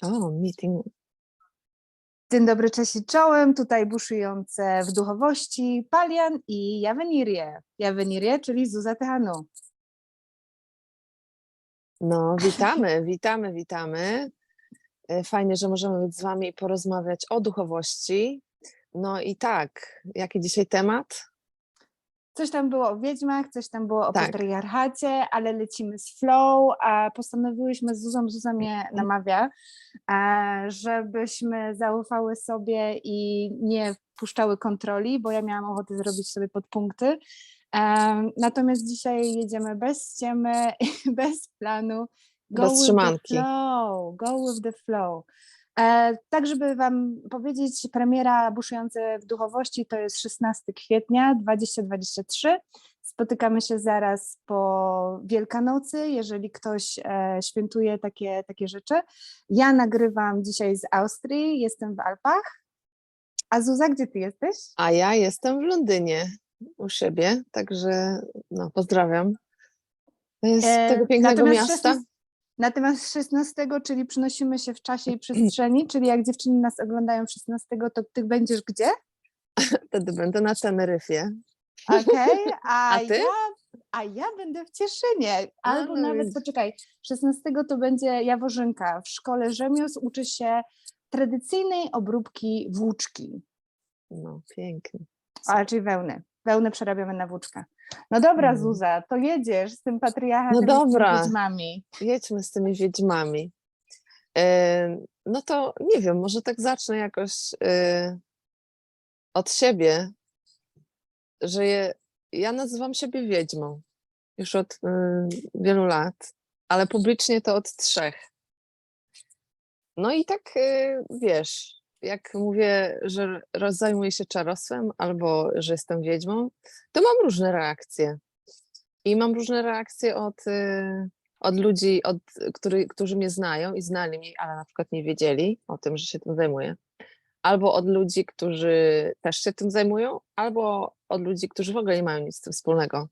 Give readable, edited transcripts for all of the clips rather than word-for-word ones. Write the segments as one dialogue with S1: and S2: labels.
S1: O, meeting.
S2: Dzień dobry, cześć i czołem. Tutaj buszujące w duchowości Palian i Javenirie. Javenirie, czyli Zuza Tehanu.
S1: No, witamy. Fajnie, że możemy być z wami i porozmawiać o duchowości. No i tak, jaki dzisiaj temat?
S2: Coś tam było o wiedźmach, coś tam było o
S1: Tak.
S2: patriarchacie, ale lecimy z flow, a postanowiłyśmy z Zuzą, Zuza mnie namawia, żebyśmy zaufały sobie i nie wpuszczały kontroli, bo ja miałam ochotę zrobić sobie podpunkty. Natomiast dzisiaj jedziemy bez ściemy, bez planu.
S1: Bez trzymanki.
S2: Go with the flow. Tak, żeby wam powiedzieć, premiera Buszujące w duchowości to jest 16 kwietnia 2023. Spotykamy się zaraz po Wielkanocy, jeżeli ktoś świętuje takie rzeczy. Ja nagrywam dzisiaj z Austrii, jestem w Alpach. A Zuza, gdzie ty jesteś?
S1: A ja jestem w Londynie u siebie, także no, pozdrawiam z tego pięknego miasta.
S2: Natomiast 16, czyli przenosimy się w czasie i przestrzeni, czyli jak dziewczyny nas oglądają 16, to ty będziesz gdzie?
S1: Wtedy będę na Teneryfie.
S2: Okej,
S1: A ty?
S2: Ja będę w Cieszynie, albo nawet, poczekaj, 16 to będzie Jaworzynka. W szkole rzemiosł uczy się tradycyjnej obróbki włóczki.
S1: No, pięknie.
S2: Czyli wełny. Wełnę przerabiamy na włóczkę. No dobra, Zuza, to jedziesz z tym patriarchatem
S1: No
S2: i z tymi
S1: dobra.
S2: wiedźmami.
S1: Jedźmy z tymi wiedźmami. No to nie wiem, może tak zacznę jakoś od siebie, że ja nazywam siebie wiedźmą już od wielu lat, ale publicznie to od 3. No i tak wiesz, jak mówię, że zajmuję się czarostwem albo że jestem wiedźmą, to mam różne reakcje. I mam różne reakcje od ludzi, którzy mnie znają i znali mnie, ale na przykład nie wiedzieli o tym, że się tym zajmuję. Albo od ludzi, którzy też się tym zajmują, albo od ludzi, którzy w ogóle nie mają nic z tym wspólnego.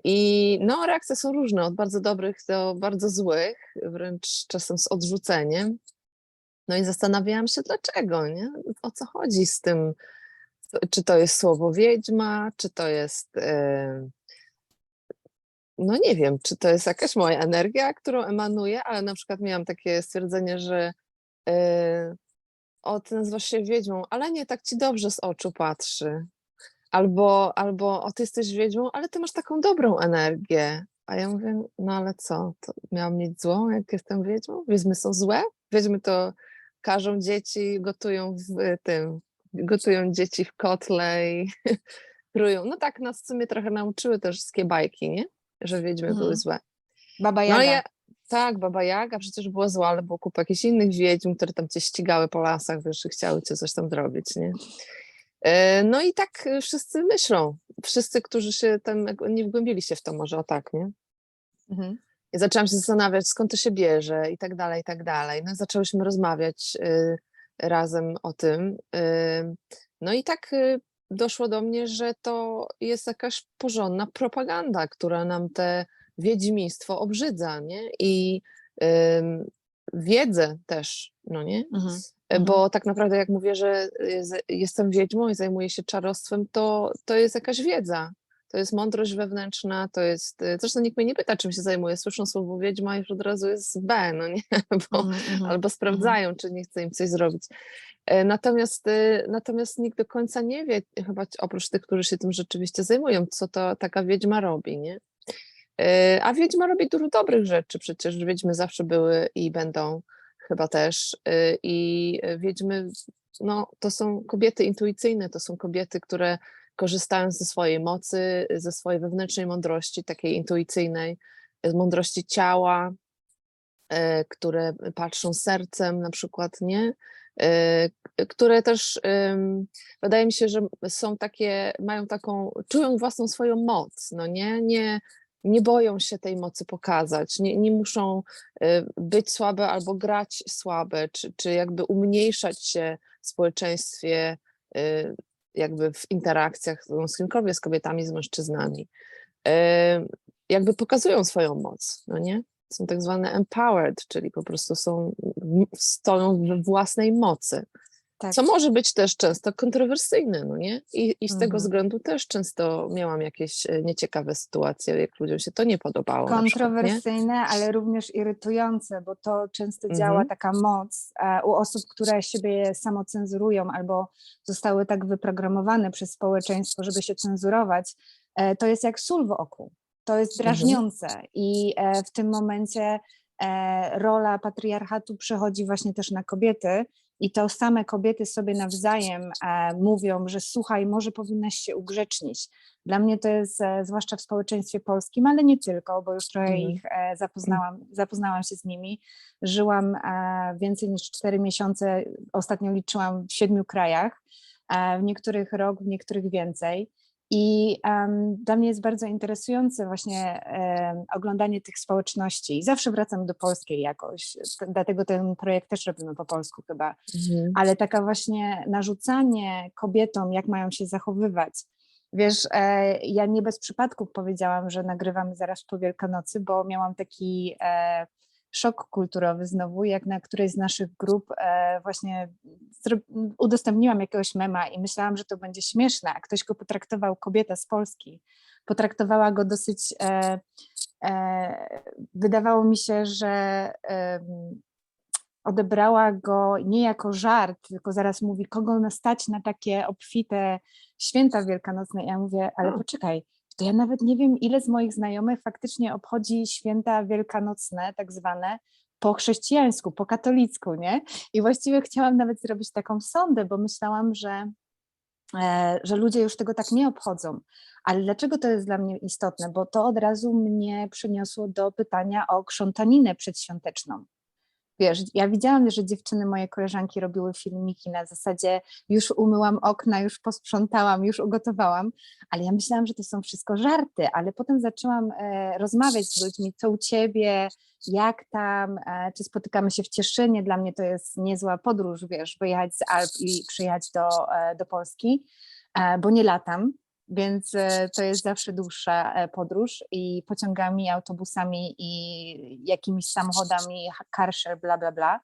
S1: I no, reakcje są różne, od bardzo dobrych do bardzo złych, wręcz czasem z odrzuceniem. No i zastanawiałam się, dlaczego, nie? O co chodzi z tym? Czy to jest słowo wiedźma, czy to jest... No nie wiem, czy to jest jakaś moja energia, którą emanuję, ale na przykład miałam takie stwierdzenie, że ty nazywasz się wiedźmą, ale nie, tak ci dobrze z oczu patrzy. Albo ty jesteś wiedźmą, ale ty masz taką dobrą energię. A ja mówię, no ale co, to miałam mieć złą, jak jestem wiedźmą? Wiedźmy są złe? Wiedźmy to każą dzieci, gotują dzieci w kotle i prują. No tak nas w sumie trochę nauczyły też wszystkie bajki, nie? Że wiedźmy były złe.
S2: Baba Jaga.
S1: Tak, Baba Jaga przecież była zła, ale było kupa jakichś innych wiedźm, które tam cię ścigały po lasach, wiesz, i chciały cię coś tam zrobić, nie? No i tak wszyscy myślą. Wszyscy, którzy się tam nie wgłębili się w to może, o tak, nie? I zaczęłam się zastanawiać, skąd to się bierze i tak dalej, i tak dalej. No i zaczęłyśmy rozmawiać razem o tym. No i tak doszło do mnie, że to jest jakaś porządna propaganda, która nam te wiedźmistwo obrzydza, nie? I wiedzę też, no nie? Bo tak naprawdę jak mówię, że jestem wiedźmą i zajmuję się czarostwem, to jest jakaś wiedza. To jest mądrość wewnętrzna, to jest... Zresztą nikt mnie nie pyta, czym się zajmuję. Słyszą słowo wiedźma i już od razu jest B, no nie? Albo sprawdzają, czy nie chcę im coś zrobić. Natomiast nikt do końca nie wie, chyba oprócz tych, którzy się tym rzeczywiście zajmują, co to taka wiedźma robi, nie? A wiedźma robi dużo dobrych rzeczy, przecież wiedźmy zawsze były i będą chyba też. I wiedźmy, no, to są kobiety intuicyjne, to są kobiety, które korzystają ze swojej mocy, ze swojej wewnętrznej mądrości, takiej intuicyjnej, mądrości ciała, które patrzą sercem na przykład, nie? Które też wydaje mi się, że są takie, czują własną swoją moc, no nie boją się tej mocy pokazać, nie muszą być słabe albo grać słabe, czy jakby umniejszać się w społeczeństwie, jakby w interakcjach z kobietami, z mężczyznami. Jakby pokazują swoją moc, no nie? Są tak zwane empowered, czyli po prostu stoją we własnej mocy.
S2: Tak.
S1: Co może być też często kontrowersyjne, no nie? I z tego
S2: Mhm.
S1: względu też często miałam jakieś nieciekawe sytuacje, jak ludziom się to nie podobało na przykład, nie?
S2: Kontrowersyjne, ale również irytujące, bo to często działa
S1: Mhm.
S2: taka moc u osób, które siebie samocenzurują albo zostały tak wyprogramowane przez społeczeństwo, żeby się cenzurować. To jest jak sól w oku. To jest drażniące i w tym momencie rola patriarchatu przechodzi właśnie też na kobiety i to same kobiety sobie nawzajem mówią, że słuchaj, może powinnaś się ugrzecznić. Dla mnie to jest, zwłaszcza w społeczeństwie polskim, ale nie tylko, bo już trochę ich zapoznałam się z nimi. Żyłam więcej niż 4 miesiące, ostatnio liczyłam w 7 krajach, w niektórych rok, w niektórych więcej. I dla mnie jest bardzo interesujące właśnie oglądanie tych społeczności. I zawsze wracam do polskiej jakoś, dlatego ten projekt też robimy po polsku chyba. Ale taka właśnie narzucanie kobietom, jak mają się zachowywać. Wiesz, ja nie bez przypadku powiedziałam, że nagrywamy zaraz po Wielkanocy, bo miałam taki szok kulturowy znowu, jak na którejś z naszych grup właśnie udostępniłam jakiegoś mema i myślałam, że to będzie śmieszne, a ktoś go potraktował, kobieta z Polski, potraktowała go dosyć, wydawało mi się, że odebrała go nie jako żart, tylko zaraz mówi, kogo nas stać na takie obfite święta wielkanocne. Ja mówię, ale poczekaj, to ja nawet nie wiem, ile z moich znajomych faktycznie obchodzi święta wielkanocne, tak zwane, po chrześcijańsku, po katolicku, nie? I właściwie chciałam nawet zrobić taką sondę, bo myślałam, że ludzie już tego tak nie obchodzą. Ale dlaczego to jest dla mnie istotne? Bo to od razu mnie przyniosło do pytania o krzątaninę przedświąteczną. Wiesz, ja widziałam, że dziewczyny, moje koleżanki robiły filmiki na zasadzie już umyłam okna, już posprzątałam, już ugotowałam, ale ja myślałam, że to są wszystko żarty, ale potem zaczęłam rozmawiać z ludźmi, co u ciebie, jak tam, czy spotykamy się w Cieszynie, dla mnie to jest niezła podróż, wiesz, wyjechać z Alp i przyjechać do Polski, bo nie latam, więc to jest zawsze dłuższa podróż i pociągami, autobusami i jakimiś samochodami, carshare, bla, bla, bla.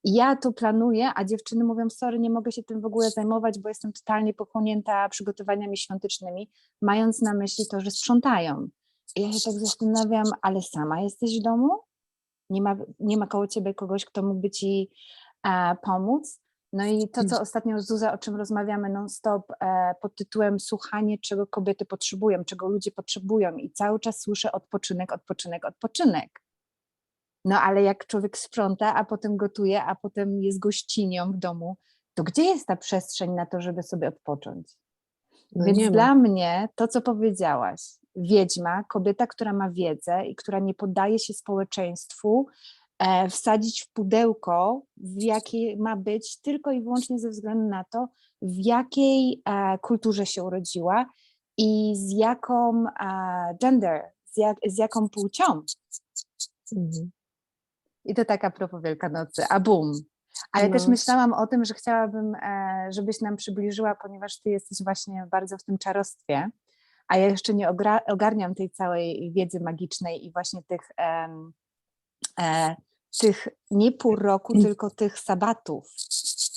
S2: I ja to planuję, a dziewczyny mówią, sorry, nie mogę się tym w ogóle zajmować, bo jestem totalnie pochłonięta przygotowaniami świątecznymi, mając na myśli to, że sprzątają. I ja się tak zastanawiam, ale sama jesteś w domu? Nie ma koło ciebie kogoś, kto mógłby ci pomóc? No i to, co ostatnio Zuza, o czym rozmawiamy non-stop pod tytułem słuchanie, czego kobiety potrzebują, czego ludzie potrzebują i cały czas słyszę odpoczynek, odpoczynek, odpoczynek. No ale jak człowiek sprząta, a potem gotuje, a potem jest gościnią w domu, to gdzie jest ta przestrzeń na to, żeby sobie odpocząć?
S1: No
S2: Więc
S1: nie ma.
S2: dla mnie to, co powiedziałaś, wiedźma, kobieta, która ma wiedzę i która nie poddaje się społeczeństwu, wsadzić w pudełko, w jakie ma być, tylko i wyłącznie ze względu na to, w jakiej kulturze się urodziła i z jaką gender, z jaką płcią. I to tak a propos Wielkanocy, a bum. Ale też myślałam o tym, że chciałabym, żebyś nam przybliżyła, ponieważ ty jesteś właśnie bardzo w tym czarostwie, a ja jeszcze nie ogarniam tej całej wiedzy magicznej i właśnie tych nie pół roku, tylko tych sabatów.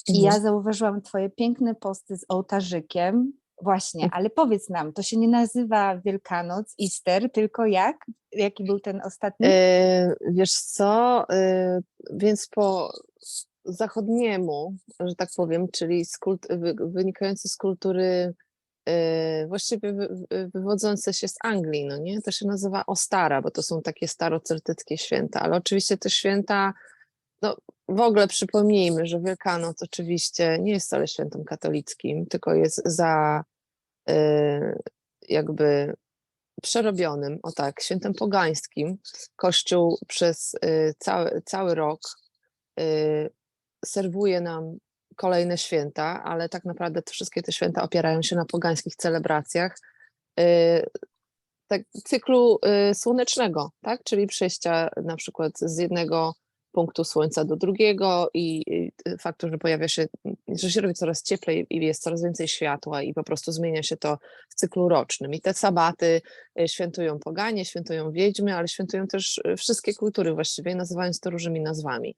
S2: I ja zauważyłam twoje piękne posty z ołtarzykiem. Właśnie, ale powiedz nam, to się nie nazywa Wielkanoc, Easter, tylko jak? Jaki był ten ostatni?
S1: Wiesz co, więc po zachodniemu, że tak powiem, czyli wynikający z kultury właściwie wywodzące się z Anglii, no nie? To się nazywa Ostara, bo to są takie staroceltyckie święta, ale oczywiście te święta, no w ogóle przypomnijmy, że Wielkanoc oczywiście nie jest wcale świętem katolickim, tylko jest jakby przerobionym, o tak, świętem pogańskim. Kościół przez cały rok serwuje nam kolejne święta, ale tak naprawdę wszystkie te święta opierają się na pogańskich celebracjach tak, cyklu słonecznego, tak? Czyli przejścia na przykład z jednego punktu słońca do drugiego i faktu, że pojawia się, że się robi coraz cieplej i jest coraz więcej światła i po prostu zmienia się to w cyklu rocznym. I te sabaty świętują poganie, świętują wiedźmy, ale świętują też wszystkie kultury właściwie, nazywając to różnymi nazwami.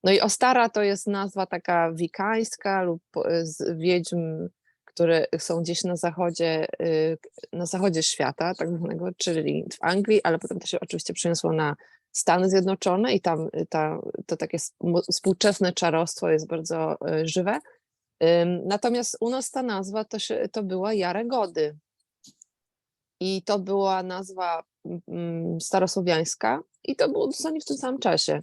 S1: No i Ostara to jest nazwa taka wikańska lub z wiedźm, które są gdzieś na zachodzie świata, tak zwanego, czyli w Anglii, ale potem to się oczywiście przeniosło na Stany Zjednoczone i tam to takie współczesne czarostwo jest bardzo żywe. Natomiast u nas ta nazwa to była Jaregody. I to była nazwa starosłowiańska i to było dosłownie w tym samym czasie.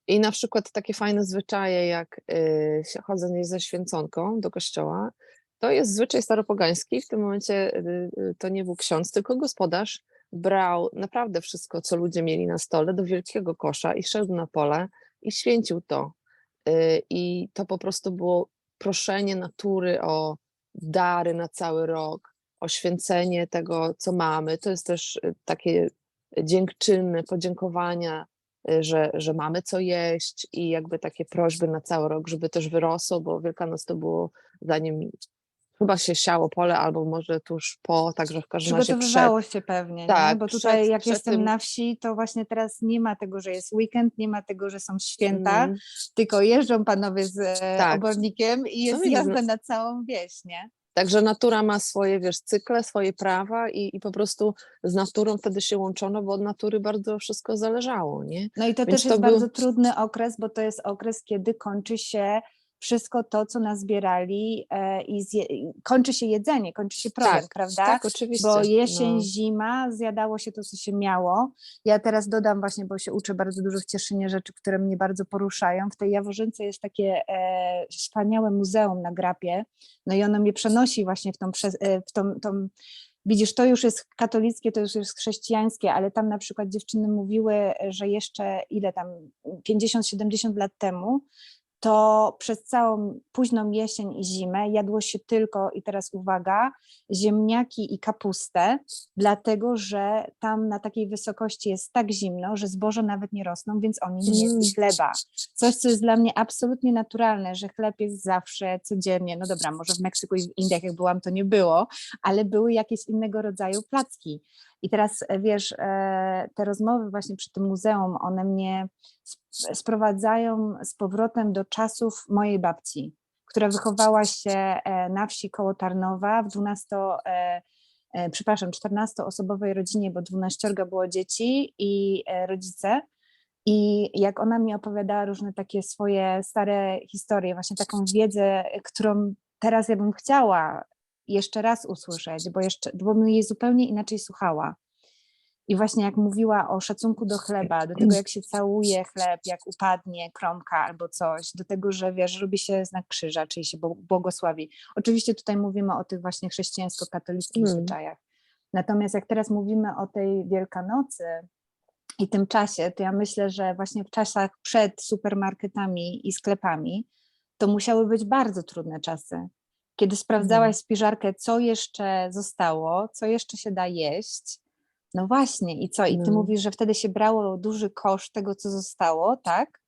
S1: I na przykład takie fajne zwyczaje jak chodzenie ze święconką do kościoła, to jest zwyczaj staropogański. W tym momencie to nie był ksiądz, tylko gospodarz brał naprawdę wszystko, co ludzie mieli na stole, do wielkiego kosza i szedł na pole i święcił to. I to po prostu było proszenie natury o dary na cały rok, o święcenie tego, co mamy. To jest też takie dziękczynne podziękowania, że mamy co jeść i jakby takie prośby na cały rok, żeby też wyrosło, bo Wielkanoc to było zanim chyba się siało pole, albo może tuż po, także w każdym razie
S2: Przygotowywało się pewnie, nie?
S1: tak,
S2: Bo tutaj jak
S1: przed
S2: jestem
S1: tym,
S2: na wsi, to właśnie teraz nie ma tego, że jest weekend, nie ma tego, że są święta,
S1: mm,
S2: tylko jeżdżą panowie z
S1: tak,
S2: obornikiem i
S1: no
S2: jest
S1: widzisz, no,
S2: jazda na całą wieś, nie?
S1: także natura ma swoje, wiesz, cykle, swoje prawa i po prostu z naturą wtedy się łączono, bo od natury bardzo wszystko zależało, nie?
S2: No i to
S1: Więc
S2: też
S1: to
S2: jest
S1: był,
S2: bardzo trudny okres, bo to jest okres, kiedy kończy się wszystko to, co nazbierali i kończy się jedzenie, kończy się problem,
S1: tak,
S2: prawda?
S1: tak,
S2: Bo
S1: oczywiście,
S2: jesień,
S1: no,
S2: zima, zjadało się to, co się miało. Ja teraz dodam właśnie, bo się uczę bardzo dużo w Cieszynie rzeczy, które mnie bardzo poruszają. W tej Jaworzynce jest takie wspaniałe muzeum na Grapie, no i ono mnie przenosi właśnie w tą widzisz, to już jest katolickie, to już jest chrześcijańskie, ale tam na przykład dziewczyny mówiły, że jeszcze ile tam, 50-70 lat temu, to przez całą późną jesień i zimę jadło się tylko, i teraz uwaga, ziemniaki i kapustę, dlatego że tam na takiej wysokości jest tak zimno, że zboże nawet nie rosną, więc oni nie jedli chleba. Coś, co jest dla mnie absolutnie naturalne, że chleb jest zawsze, codziennie. No dobra, może w Meksyku i w Indiach jak byłam, to nie było, ale były jakieś innego rodzaju placki. I teraz wiesz, te rozmowy właśnie przy tym muzeum, one mnie sprowadzają z powrotem do czasów mojej babci, która wychowała się na wsi koło Tarnowa w 14-osobowej rodzinie, bo 12 było dzieci i rodzice. I jak ona mi opowiadała różne takie swoje stare historie, właśnie taką wiedzę, którą teraz ja bym chciała jeszcze raz usłyszeć, bo bym jej zupełnie inaczej słuchała. I właśnie jak mówiła o szacunku do chleba, do tego jak się całuje chleb, jak upadnie kromka albo coś, do tego, że wiesz, robi się znak krzyża, czyli się błogosławi. Oczywiście tutaj mówimy o tych właśnie chrześcijańsko-katolickich zwyczajach. Natomiast jak teraz mówimy o tej Wielkanocy i tym czasie, to ja myślę, że właśnie w czasach przed supermarketami i sklepami to musiały być bardzo trudne czasy. Kiedy sprawdzałaś spiżarkę, co jeszcze zostało, co jeszcze się da jeść. No właśnie, i co? I ty
S1: no.
S2: mówisz, że wtedy się brało duży kosz tego, co zostało, tak?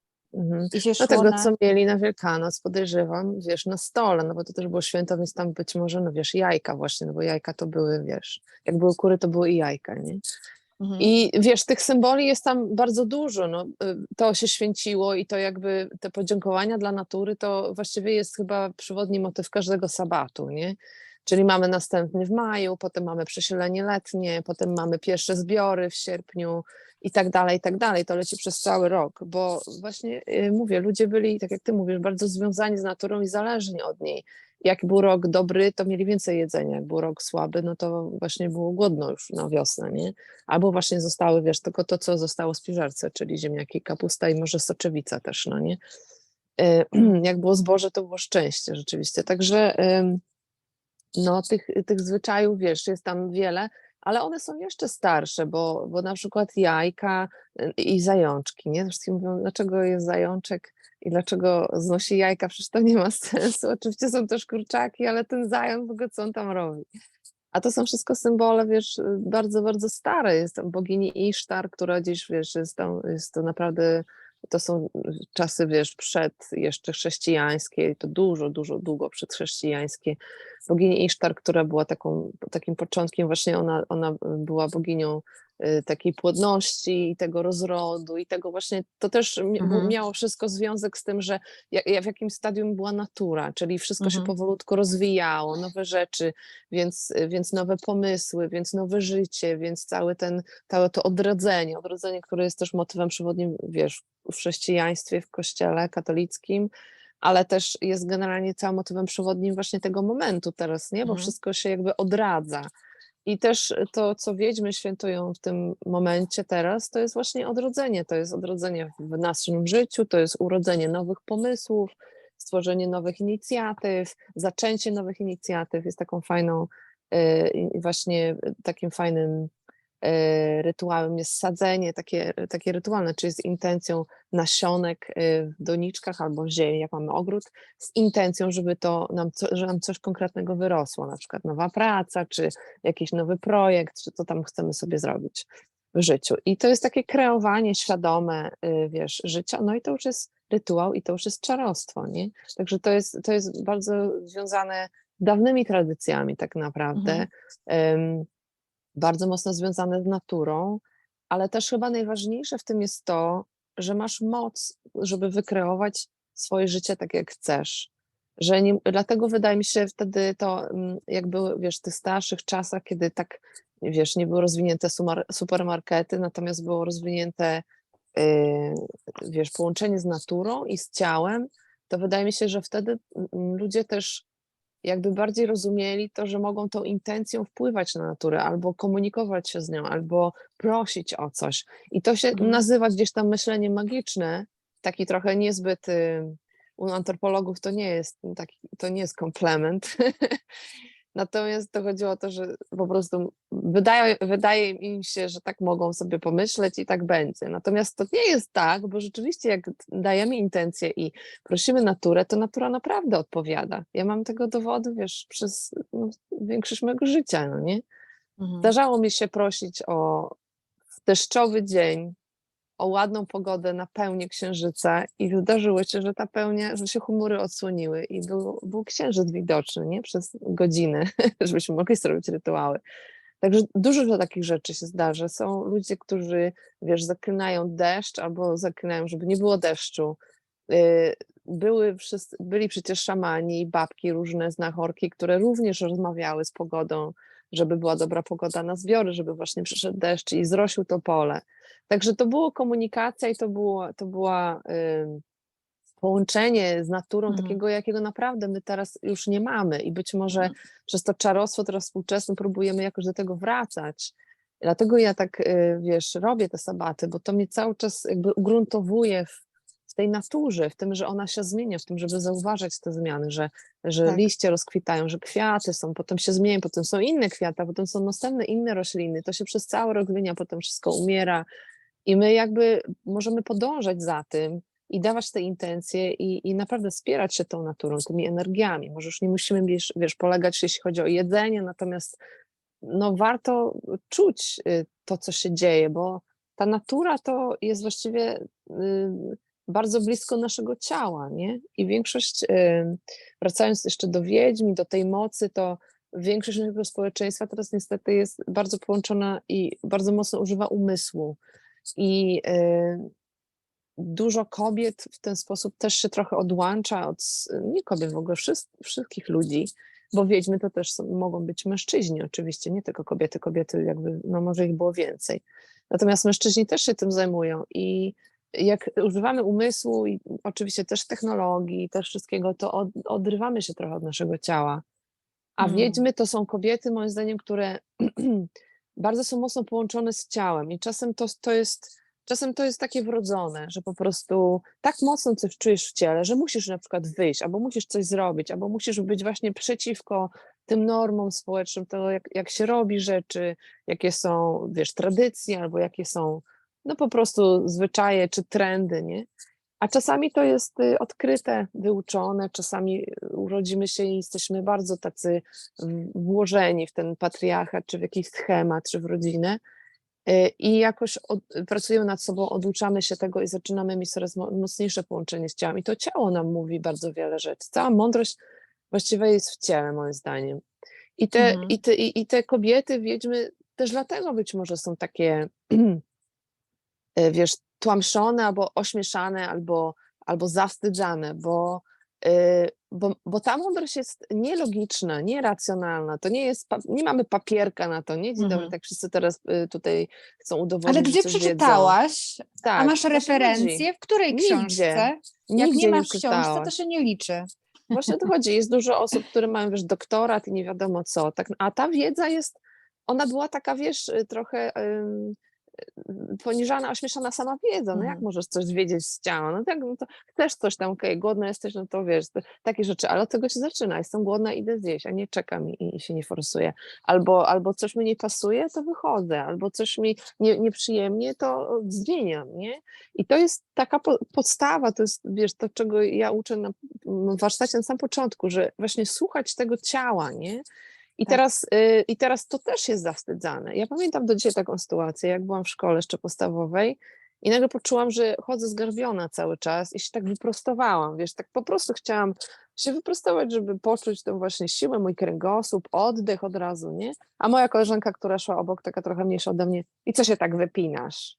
S2: I się
S1: No
S2: szło
S1: tego,
S2: na...
S1: co mieli na Wielkanoc, podejrzewam, wiesz, na stole, no bo to też było święto, więc tam być może, no wiesz, jajka właśnie, no bo jajka to były, wiesz, jak były kury, to były i jajka, nie?
S2: Mhm.
S1: I wiesz, tych symboli jest tam bardzo dużo, no, to się święciło i to jakby te podziękowania dla natury to właściwie jest chyba przewodni motyw każdego sabatu, nie? Czyli mamy następny w maju, potem mamy przesilenie letnie, potem mamy pierwsze zbiory w sierpniu i tak dalej, i tak dalej. To leci przez cały rok, bo właśnie mówię, ludzie byli, tak jak ty mówisz, bardzo związani z naturą i zależni od niej. Jak był rok dobry, to mieli więcej jedzenia, jak był rok słaby, no to właśnie było głodno już na wiosnę, nie? Albo właśnie zostały, wiesz, tylko to, co zostało z piżarce, czyli ziemniaki, kapusta i może soczewica też, no nie? Jak było zboże, to było szczęście rzeczywiście. Także no tych zwyczajów, wiesz, jest tam wiele, ale one są jeszcze starsze, bo na przykład jajka i zajączki, nie? Wszyscy mówią, dlaczego jest zajączek i dlaczego znosi jajka, przecież to nie ma sensu. Oczywiście są też kurczaki, ale ten zając, w ogóle co on tam robi? A to są wszystko symbole, wiesz, bardzo, bardzo stare. Jest tam bogini Isztar, która gdzieś, wiesz, jest to naprawdę, to są czasy, wiesz, przed jeszcze chrześcijańskie, to dużo, dużo, długo przedchrześcijańskie. Bogini Isztar, która była takim początkiem, właśnie ona była boginią takiej płodności i tego rozrodu i tego właśnie, to też miało wszystko związek z tym, że w jakim stadium była natura, czyli wszystko się powolutku rozwijało, nowe rzeczy, więc nowe pomysły, więc nowe życie, więc całe to odrodzenie, które jest też motywem przewodnim, wiesz, w chrześcijaństwie, w kościele katolickim, ale też jest generalnie całym motywem przewodnim właśnie tego momentu teraz, nie? Bo wszystko się jakby odradza. I też to, co wiedźmy świętują w tym momencie teraz, to jest właśnie odrodzenie. To jest odrodzenie w naszym życiu, to jest urodzenie nowych pomysłów, stworzenie nowych inicjatyw, zaczęcie nowych inicjatyw. Jest taką fajną, właśnie takim fajnym rytuałem jest sadzenie, takie rytualne, czyli z intencją nasionek w doniczkach albo w ziemi, jak mamy ogród, z intencją, że nam coś konkretnego wyrosło, na przykład nowa praca, czy jakiś nowy projekt, czy co tam chcemy sobie zrobić w życiu. I to jest takie kreowanie świadome, wiesz, życia, no i to już jest rytuał i to już jest czarostwo, nie? Także to jest bardzo związane z dawnymi tradycjami tak naprawdę, bardzo mocno związane z naturą, ale też chyba najważniejsze w tym jest to, że masz moc, żeby wykreować swoje życie tak, jak chcesz. Dlatego wydaje mi się wtedy to, jak były, wiesz, w tych starszych czasach, kiedy tak, wiesz, nie były rozwinięte supermarkety, natomiast było rozwinięte, wiesz, połączenie z naturą i z ciałem, to wydaje mi się, że wtedy ludzie też jakby bardziej rozumieli to, że mogą tą intencją wpływać na naturę, albo komunikować się z nią, albo prosić o coś. I to się nazywa gdzieś tam myślenie magiczne, taki trochę niezbyt, u antropologów to nie jest komplement. Natomiast to chodziło o to, że po prostu wydaje im się, że tak mogą sobie pomyśleć i tak będzie. Natomiast to nie jest tak, bo rzeczywiście jak dajemy intencje i prosimy naturę, to natura naprawdę odpowiada. Ja mam tego dowody, wiesz, przez większość mojego życia, no nie? Zdarzało mi się prosić o deszczowy dzień, o ładną pogodę na pełnię księżyca i wydarzyło się, że ta pełnia, że się chmury odsłoniły i był księżyc widoczny, nie? Przez godzinę, żebyśmy mogli zrobić rytuały. Także dużo takich rzeczy się zdarza. Są ludzie, którzy, wiesz, zaklinają deszcz albo zaklinają, żeby nie było deszczu. Byli przecież szamani i babki, różne znachorki, które również rozmawiały z pogodą, żeby była dobra pogoda na zbiory, żeby właśnie przyszedł deszcz i zrosił to pole. Także to było komunikacja i to była połączenie z naturą takiego, jakiego naprawdę my teraz już nie mamy i być może przez to czarostwo teraz współczesne próbujemy jakoś do tego wracać. Dlatego ja tak, wiesz, robię te sabaty, bo to mnie cały czas jakby ugruntowuje w tej naturze, w tym, że ona się zmienia, w tym, żeby zauważać te zmiany, że
S2: Tak.
S1: liście rozkwitają, że kwiaty są, potem się zmieniają, potem są inne kwiaty, a potem są następne inne rośliny, to się przez cały rok zmienia, potem wszystko umiera i my jakby możemy podążać za tym i dawać te intencje i naprawdę wspierać się tą naturą, tymi energiami. Może już nie musimy, wiesz, polegać, jeśli chodzi o jedzenie, natomiast no warto czuć to, co się dzieje, bo ta natura to jest właściwie bardzo blisko naszego ciała, nie? I większość, wracając jeszcze do wiedźm, do tej mocy, to większość naszego społeczeństwa teraz niestety jest bardzo połączona i bardzo mocno używa umysłu. I dużo kobiet w ten sposób też się trochę odłącza nie kobiet w ogóle, wszystkich ludzi, bo wiedźmy to też mogą być mężczyźni oczywiście, nie tylko kobiety, jakby, no może ich było więcej. Natomiast mężczyźni też się tym zajmują i jak używamy umysłu i oczywiście też technologii, też wszystkiego, to odrywamy się trochę od naszego ciała. A wiedźmy to są kobiety, moim zdaniem, które bardzo są mocno połączone z ciałem i czasem to jest takie wrodzone, że po prostu tak mocno coś czujesz w ciele, że musisz na przykład wyjść, albo musisz coś zrobić, albo musisz być właśnie przeciwko tym normom społecznym, to jak się robi rzeczy, jakie są, wiesz, tradycje, albo jakie są, no po prostu zwyczaje czy trendy, nie? A czasami to jest odkryte, wyuczone, czasami urodzimy się i jesteśmy bardzo tacy włożeni w ten patriarchat, czy w jakiś schemat, czy w rodzinę i jakoś pracujemy nad sobą, oduczamy się tego i zaczynamy mieć coraz mocniejsze połączenie z ciałem. I to ciało nam mówi bardzo wiele rzeczy. Cała mądrość właściwie jest w ciele, moim zdaniem. I te kobiety, wiedźmy, też dlatego być może są takie, wiesz, tłamszone albo ośmieszane, albo zawstydzane, bo ta mądrość jest nielogiczna, nieracjonalna. To nie jest, nie mamy papierka na to, nie? Dzień dobry,
S2: Mhm.
S1: tak wszyscy teraz tutaj chcą
S2: Ale
S1: udowodnić, że
S2: gdzie
S1: coś wiedzą.
S2: przeczytałaś, a
S1: Tak,
S2: masz
S1: właśnie chodzi.
S2: referencje, w której
S1: Nigdzie,
S2: książce? Jak nie
S1: nigdzie
S2: ma
S1: nie
S2: w książce, to
S1: czytałaś.
S2: się nie liczy.
S1: Właśnie o to chodzi. Jest dużo osób, które mają, wiesz, doktorat i nie wiadomo co. Tak, a ta wiedza jest, ona była taka, wiesz, trochę poniżana, ośmieszana sama wiedza. No jak
S2: Mhm.
S1: możesz coś wiedzieć z ciała? No tak, no to chcesz coś tam, okej, głodna jesteś, no to wiesz, takie rzeczy, ale od tego się zaczyna. Jestem głodna, idę zjeść, a nie czekam i się nie forsuję. Albo coś mi nie pasuje, to wychodzę, albo coś mi nieprzyjemnie, to zmieniam, nie? I to jest taka podstawa, to jest, wiesz, to czego ja uczę na warsztacie na samym początku, że właśnie słuchać tego ciała, nie? I
S2: Tak.
S1: teraz to też jest zawstydzane. Ja pamiętam do dzisiaj taką sytuację, jak byłam w szkole jeszcze podstawowej i nagle poczułam, że chodzę zgarbiona cały czas i się tak wyprostowałam, wiesz, tak po prostu chciałam się wyprostować, żeby poczuć tą właśnie siłę, mój kręgosłup, oddech od razu, nie? A moja koleżanka, która szła obok, taka trochę mniejsza ode mnie, i co się tak wypinasz?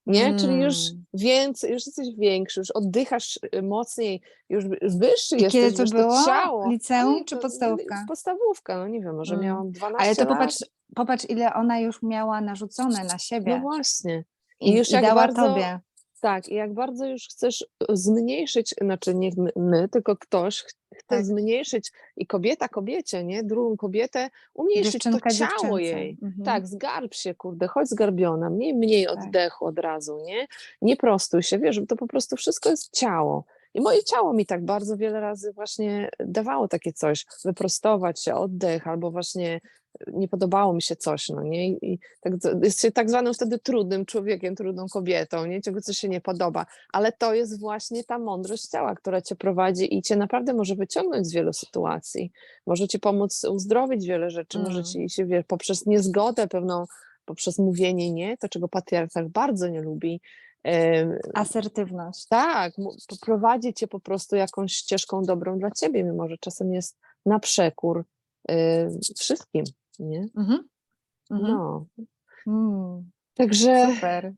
S1: Nie? Czyli już więcej, już jesteś większy, już oddychasz mocniej, już wyższy
S2: I kiedy
S1: jesteś,
S2: to
S1: wiesz, to
S2: było?
S1: ciało.
S2: Liceum
S1: Ojej,
S2: czy
S1: to
S2: podstawówka?
S1: podstawówka, no nie wiem, może
S2: Mm.
S1: miałam
S2: Ale
S1: 12
S2: to
S1: lat.
S2: popatrz, ile ona już miała narzucone na
S1: No
S2: siebie
S1: właśnie. I już
S2: i
S1: jak
S2: dała
S1: bardzo,
S2: tobie.
S1: tak, i jak bardzo już chcesz zmniejszyć, znaczy nie my, tylko ktoś chce
S2: Tak.
S1: zmniejszyć i kobieta kobiecie, nie? Drugą kobietę, umniejszyć to
S2: Dziewczynka
S1: ciało
S2: dziewczynce.
S1: jej.
S2: Mhm.
S1: Tak, zgarb się, kurde, chodź zgarbiona, mniej
S2: Tak.
S1: oddechu od razu, nie? Nie prostuj się, wiesz, bo to po prostu wszystko jest ciało. I moje ciało mi tak bardzo wiele razy właśnie dawało takie coś, wyprostować się, oddech, albo właśnie nie podobało mi się coś, no nie? I tak, jest się tak zwanym wtedy trudnym człowiekiem, trudną kobietą, nie? Czego coś się nie podoba, ale to jest właśnie ta mądrość ciała, która cię prowadzi i cię naprawdę może wyciągnąć z wielu sytuacji, może ci pomóc uzdrowić wiele rzeczy, może ci się, wiesz, poprzez niezgodę pewną, poprzez mówienie nie, to czego patriarchat bardzo nie lubi,
S2: Asertywność.
S1: tak, prowadzi cię po prostu jakąś ścieżką dobrą dla ciebie, mimo że czasem jest na przekór wszystkim, nie?
S2: Mhm. Mhm.
S1: No,
S2: Mm.
S1: także
S2: Super.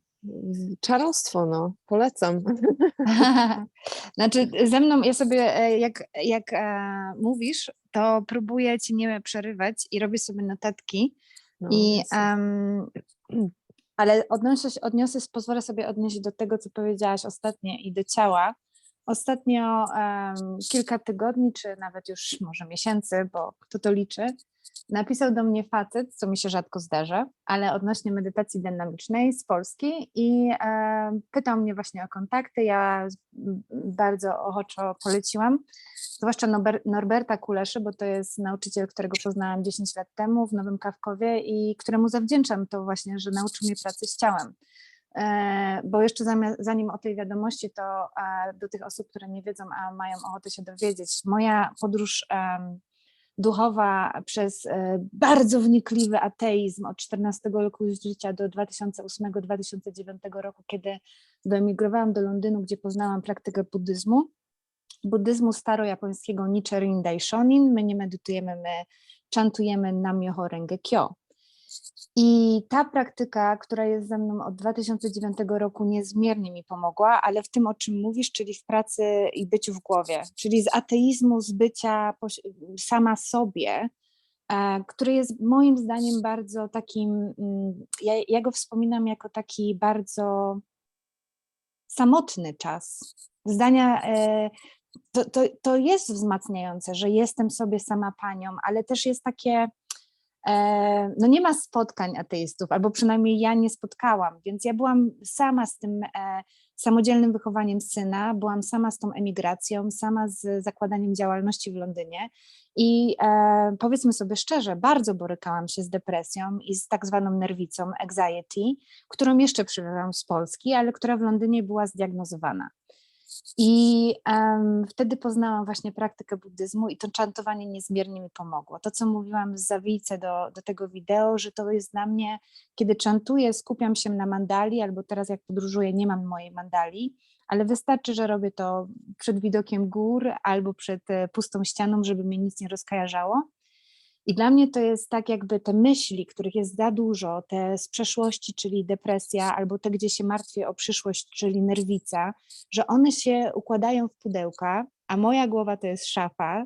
S1: czarostwo, no, polecam.
S2: Znaczy ze mną, ja sobie jak mówisz, to próbuję ci nie przerywać i robię sobie notatki
S1: No,
S2: i
S1: jasne.
S2: ale pozwolę sobie odnieść do tego, co powiedziałaś ostatnio i do ciała. Ostatnio kilka tygodni, czy nawet już może miesięcy, bo kto to liczy, napisał do mnie facet, co mi się rzadko zdarza, ale odnośnie medytacji dynamicznej z Polski i pytał mnie właśnie o kontakty. Ja bardzo ochoczo poleciłam, zwłaszcza Norberta Kuleszy, bo to jest nauczyciel, którego poznałam 10 lat temu w Nowym Kawkowie i któremu zawdzięczam to właśnie, że nauczył mnie pracy z ciałem. Bo jeszcze zanim o tej wiadomości, to do tych osób, które nie wiedzą, a mają ochotę się dowiedzieć, moja podróż duchowa przez bardzo wnikliwy ateizm od 14 roku życia do 2008-2009 roku, kiedy wyemigrowałam do Londynu, gdzie poznałam praktykę buddyzmu starojapońskiego Nichiren Daishonin. My nie medytujemy, my czantujemy Nam-myoho Renge Kyo. I ta praktyka, która jest ze mną od 2009 roku, niezmiernie mi pomogła, ale w tym, o czym mówisz, czyli w pracy i byciu w głowie, czyli z ateizmu, z bycia sama sobie, który jest moim zdaniem bardzo takim, ja go wspominam jako taki bardzo samotny czas. To jest wzmacniające, że jestem sobie sama panią, ale też jest takie, no nie ma spotkań ateistów, albo przynajmniej ja nie spotkałam, więc ja byłam sama z tym samodzielnym wychowaniem syna, byłam sama z tą emigracją, sama z zakładaniem działalności w Londynie i powiedzmy sobie szczerze, bardzo borykałam się z depresją i z tak zwaną nerwicą, anxiety, którą jeszcze przywiozłam z Polski, ale która w Londynie była zdiagnozowana. I wtedy poznałam właśnie praktykę buddyzmu i to czantowanie niezmiernie mi pomogło. To, co mówiłam z Zawijce do tego wideo, że to jest dla mnie, kiedy czantuję, skupiam się na mandali, albo teraz jak podróżuję, nie mam mojej mandali, ale wystarczy, że robię to przed widokiem gór albo przed pustą ścianą, żeby mnie nic nie rozkojarzało. I dla mnie to jest tak, jakby te myśli, których jest za dużo, te z przeszłości, czyli depresja, albo te, gdzie się martwię o przyszłość, czyli nerwica, że one się układają w pudełka, a moja głowa to jest szafa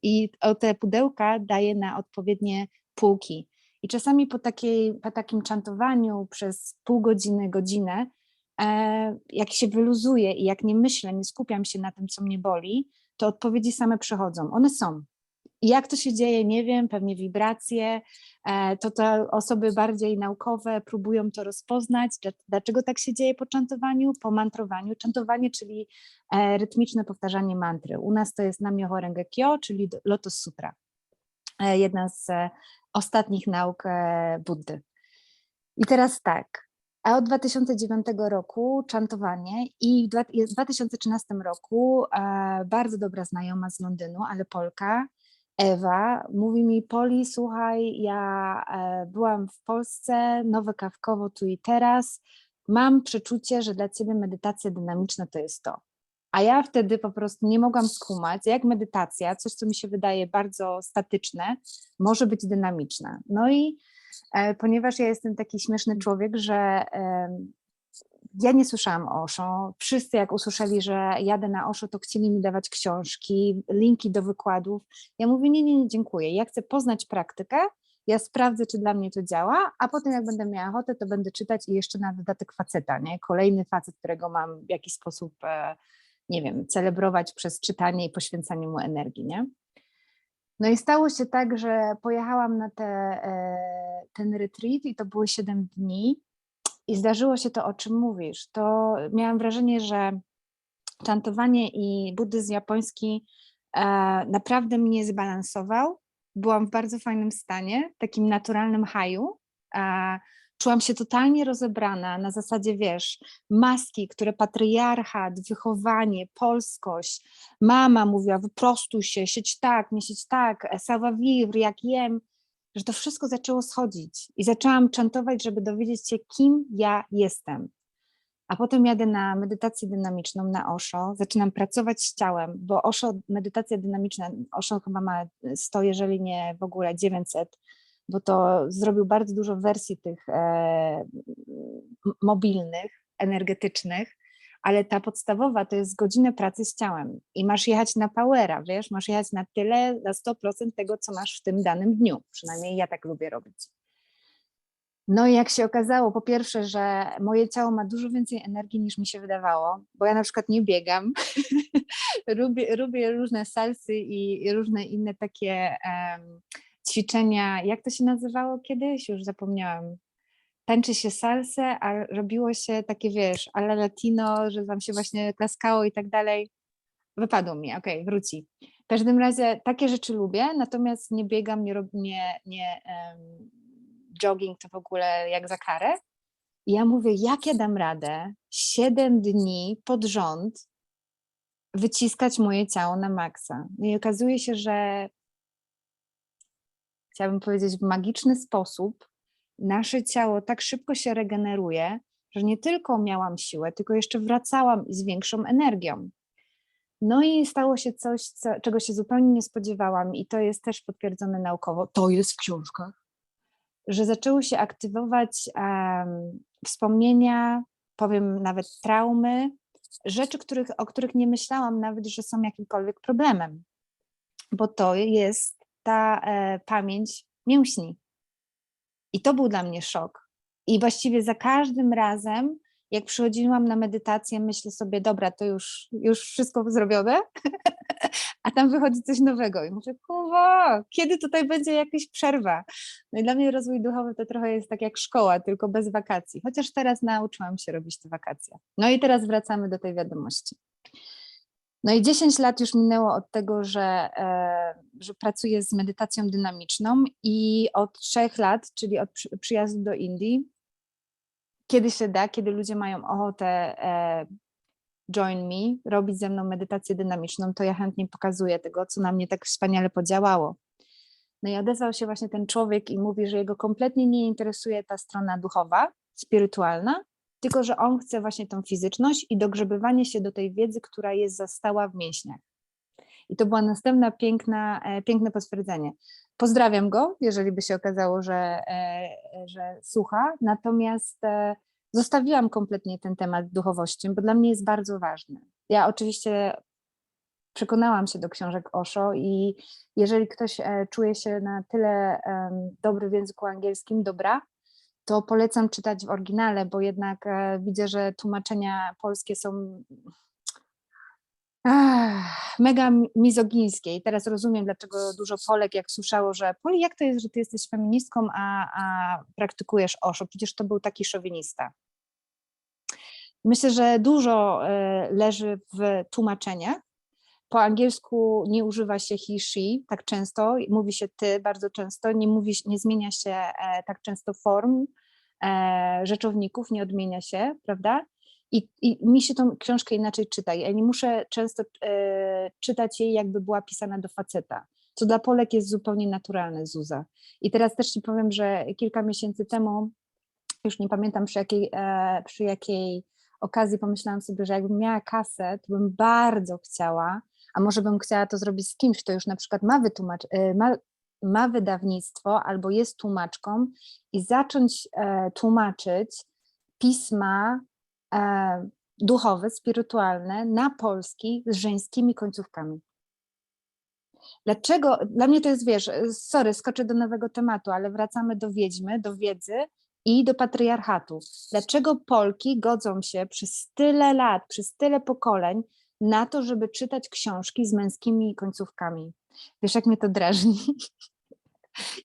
S2: i te pudełka daję na odpowiednie półki. I czasami po takim czantowaniu przez pół godziny, godzinę, jak się wyluzuję i jak nie myślę, nie skupiam się na tym, co mnie boli, to odpowiedzi same przychodzą. One są. I jak to się dzieje, nie wiem, pewnie wibracje, to te osoby bardziej naukowe próbują to rozpoznać, dlaczego tak się dzieje po czantowaniu, po mantrowaniu. Czantowanie, czyli rytmiczne powtarzanie mantry. U nas to jest Nam-myoho Renge Kyo, czyli Lotus Sutra. Jedna z ostatnich nauk Buddy. I teraz tak, a od 2009 roku czantowanie i w 2013 roku bardzo dobra znajoma z Londynu, ale Polka, Ewa, mówi mi: Poli, słuchaj, ja byłam w Polsce, nowe kawkowo tu i teraz, mam przeczucie, że dla ciebie medytacja dynamiczna to jest to. A ja wtedy po prostu nie mogłam skumać, jak medytacja, coś, co mi się wydaje bardzo statyczne, może być dynamiczna. No i ponieważ ja jestem taki śmieszny człowiek, że ja nie słyszałam o Osho. Wszyscy jak usłyszeli, że jadę na Osho, to chcieli mi dawać książki, linki do wykładów. Ja mówię: nie, dziękuję. Ja chcę poznać praktykę, ja sprawdzę, czy dla mnie to działa, a potem jak będę miała ochotę, to będę czytać i jeszcze na dodatek faceta, nie? Kolejny facet, którego mam w jakiś sposób, nie wiem, celebrować przez czytanie i poświęcanie mu energii, nie? No i stało się tak, że pojechałam na ten retreat i to były 7 dni i zdarzyło się to, o czym mówisz. To miałam wrażenie, że czantowanie i buddyzm japoński naprawdę mnie zbalansował. Byłam w bardzo fajnym stanie, takim naturalnym haju. Czułam się totalnie rozebrana na zasadzie, wiesz, maski, które patriarchat, wychowanie, polskość, mama mówiła: wyprostuj się, siedź tak, nie siedź tak, savoir vivre, jak jem, że to wszystko zaczęło schodzić i zaczęłam czantować, żeby dowiedzieć się, kim ja jestem. A potem jadę na medytację dynamiczną na Osho, zaczynam pracować z ciałem, bo Osho, medytacja dynamiczna, Osho chyba ma 100, jeżeli nie w ogóle 900, bo to zrobił bardzo dużo wersji tych mobilnych, energetycznych, ale ta podstawowa to jest godzinę pracy z ciałem i masz jechać na powera, wiesz, masz jechać na tyle, na 100% tego, co masz w tym danym dniu, przynajmniej ja tak lubię robić. No i jak się okazało, po pierwsze, że moje ciało ma dużo więcej energii niż mi się wydawało, bo ja na przykład nie biegam, robię różne salsy i różne inne takie ćwiczenia, jak to się nazywało kiedyś? Już zapomniałam. Tańczy się salsę, a robiło się takie, wiesz, ale latino, że tam się właśnie klaskało i tak dalej. Wypadło mi, okej, wróci. W każdym razie takie rzeczy lubię, natomiast nie biegam, jogging to w ogóle jak za karę. I ja mówię: jak ja dam radę 7 dni pod rząd wyciskać moje ciało na maksa. No i okazuje się, że chciałabym powiedzieć, w magiczny sposób nasze ciało tak szybko się regeneruje, że nie tylko miałam siłę, tylko jeszcze wracałam z większą energią. No i stało się coś, czego się zupełnie nie spodziewałam i to jest też potwierdzone naukowo, to jest w książkach, że zaczęły się aktywować wspomnienia, powiem nawet traumy, rzeczy, o których nie myślałam nawet, że są jakimkolwiek problemem, bo to jest ta pamięć mięśni. I to był dla mnie szok. I właściwie za każdym razem, jak przychodziłam na medytację, myślę sobie: dobra, to już wszystko zrobione, a tam wychodzi coś nowego i mówię: kurwa, kiedy tutaj będzie jakaś przerwa? No i dla mnie rozwój duchowy to trochę jest tak jak szkoła, tylko bez wakacji, chociaż teraz nauczyłam się robić te wakacje. No i teraz wracamy do tej wiadomości. No i 10 lat już minęło od tego, że pracuję z medytacją dynamiczną i od 3 lat, czyli od przyjazdu do Indii, kiedy się da, kiedy ludzie mają ochotę join me, robić ze mną medytację dynamiczną, to ja chętnie pokazuję tego, co na mnie tak wspaniale podziałało. No i odezwał się właśnie ten człowiek i mówi, że jego kompletnie nie interesuje ta strona duchowa, spirytualna, tylko że on chce właśnie tą fizyczność i dogrzebywanie się do tej wiedzy, która jest zastała w mięśniach. I to była następna piękne potwierdzenie. Pozdrawiam go, jeżeli by się okazało, że słucha, natomiast zostawiłam kompletnie ten temat duchowości, bo dla mnie jest bardzo ważny. Ja oczywiście przekonałam się do książek Osho i jeżeli ktoś czuje się na tyle dobry w języku angielskim, to polecam czytać w oryginale, bo jednak widzę, że tłumaczenia polskie są mega mizogińskie i teraz rozumiem, dlaczego dużo Polek jak słyszało, że Poli, jak to jest, że ty jesteś feministką, a praktykujesz Osho? Przecież to był taki szowinista. Myślę, że dużo leży w tłumaczeniach. Po angielsku nie używa się he, she tak często, mówi się ty bardzo często, nie zmienia się tak często form rzeczowników, nie odmienia się, prawda? I mi się tą książkę inaczej czyta. Ja nie muszę często czytać jej, jakby była pisana do faceta, co dla Polek jest zupełnie naturalne, Zuza. I teraz też ci powiem, że kilka miesięcy temu, już nie pamiętam przy jakiej okazji, pomyślałam sobie, że jakbym miała kasę, to bym bardzo chciała, a może bym chciała to zrobić z kimś, kto już na przykład ma wydawnictwo albo jest tłumaczką i zacząć tłumaczyć pisma duchowe, spirytualne na polski z żeńskimi końcówkami. Dlaczego? Dla mnie to jest, wiesz, sorry, skoczę do nowego tematu, ale wracamy do wiedźmy, do wiedzy i do patriarchatu. Dlaczego Polki godzą się przez tyle lat, przez tyle pokoleń na to, żeby czytać książki z męskimi końcówkami? Wiesz, jak mnie to drażni?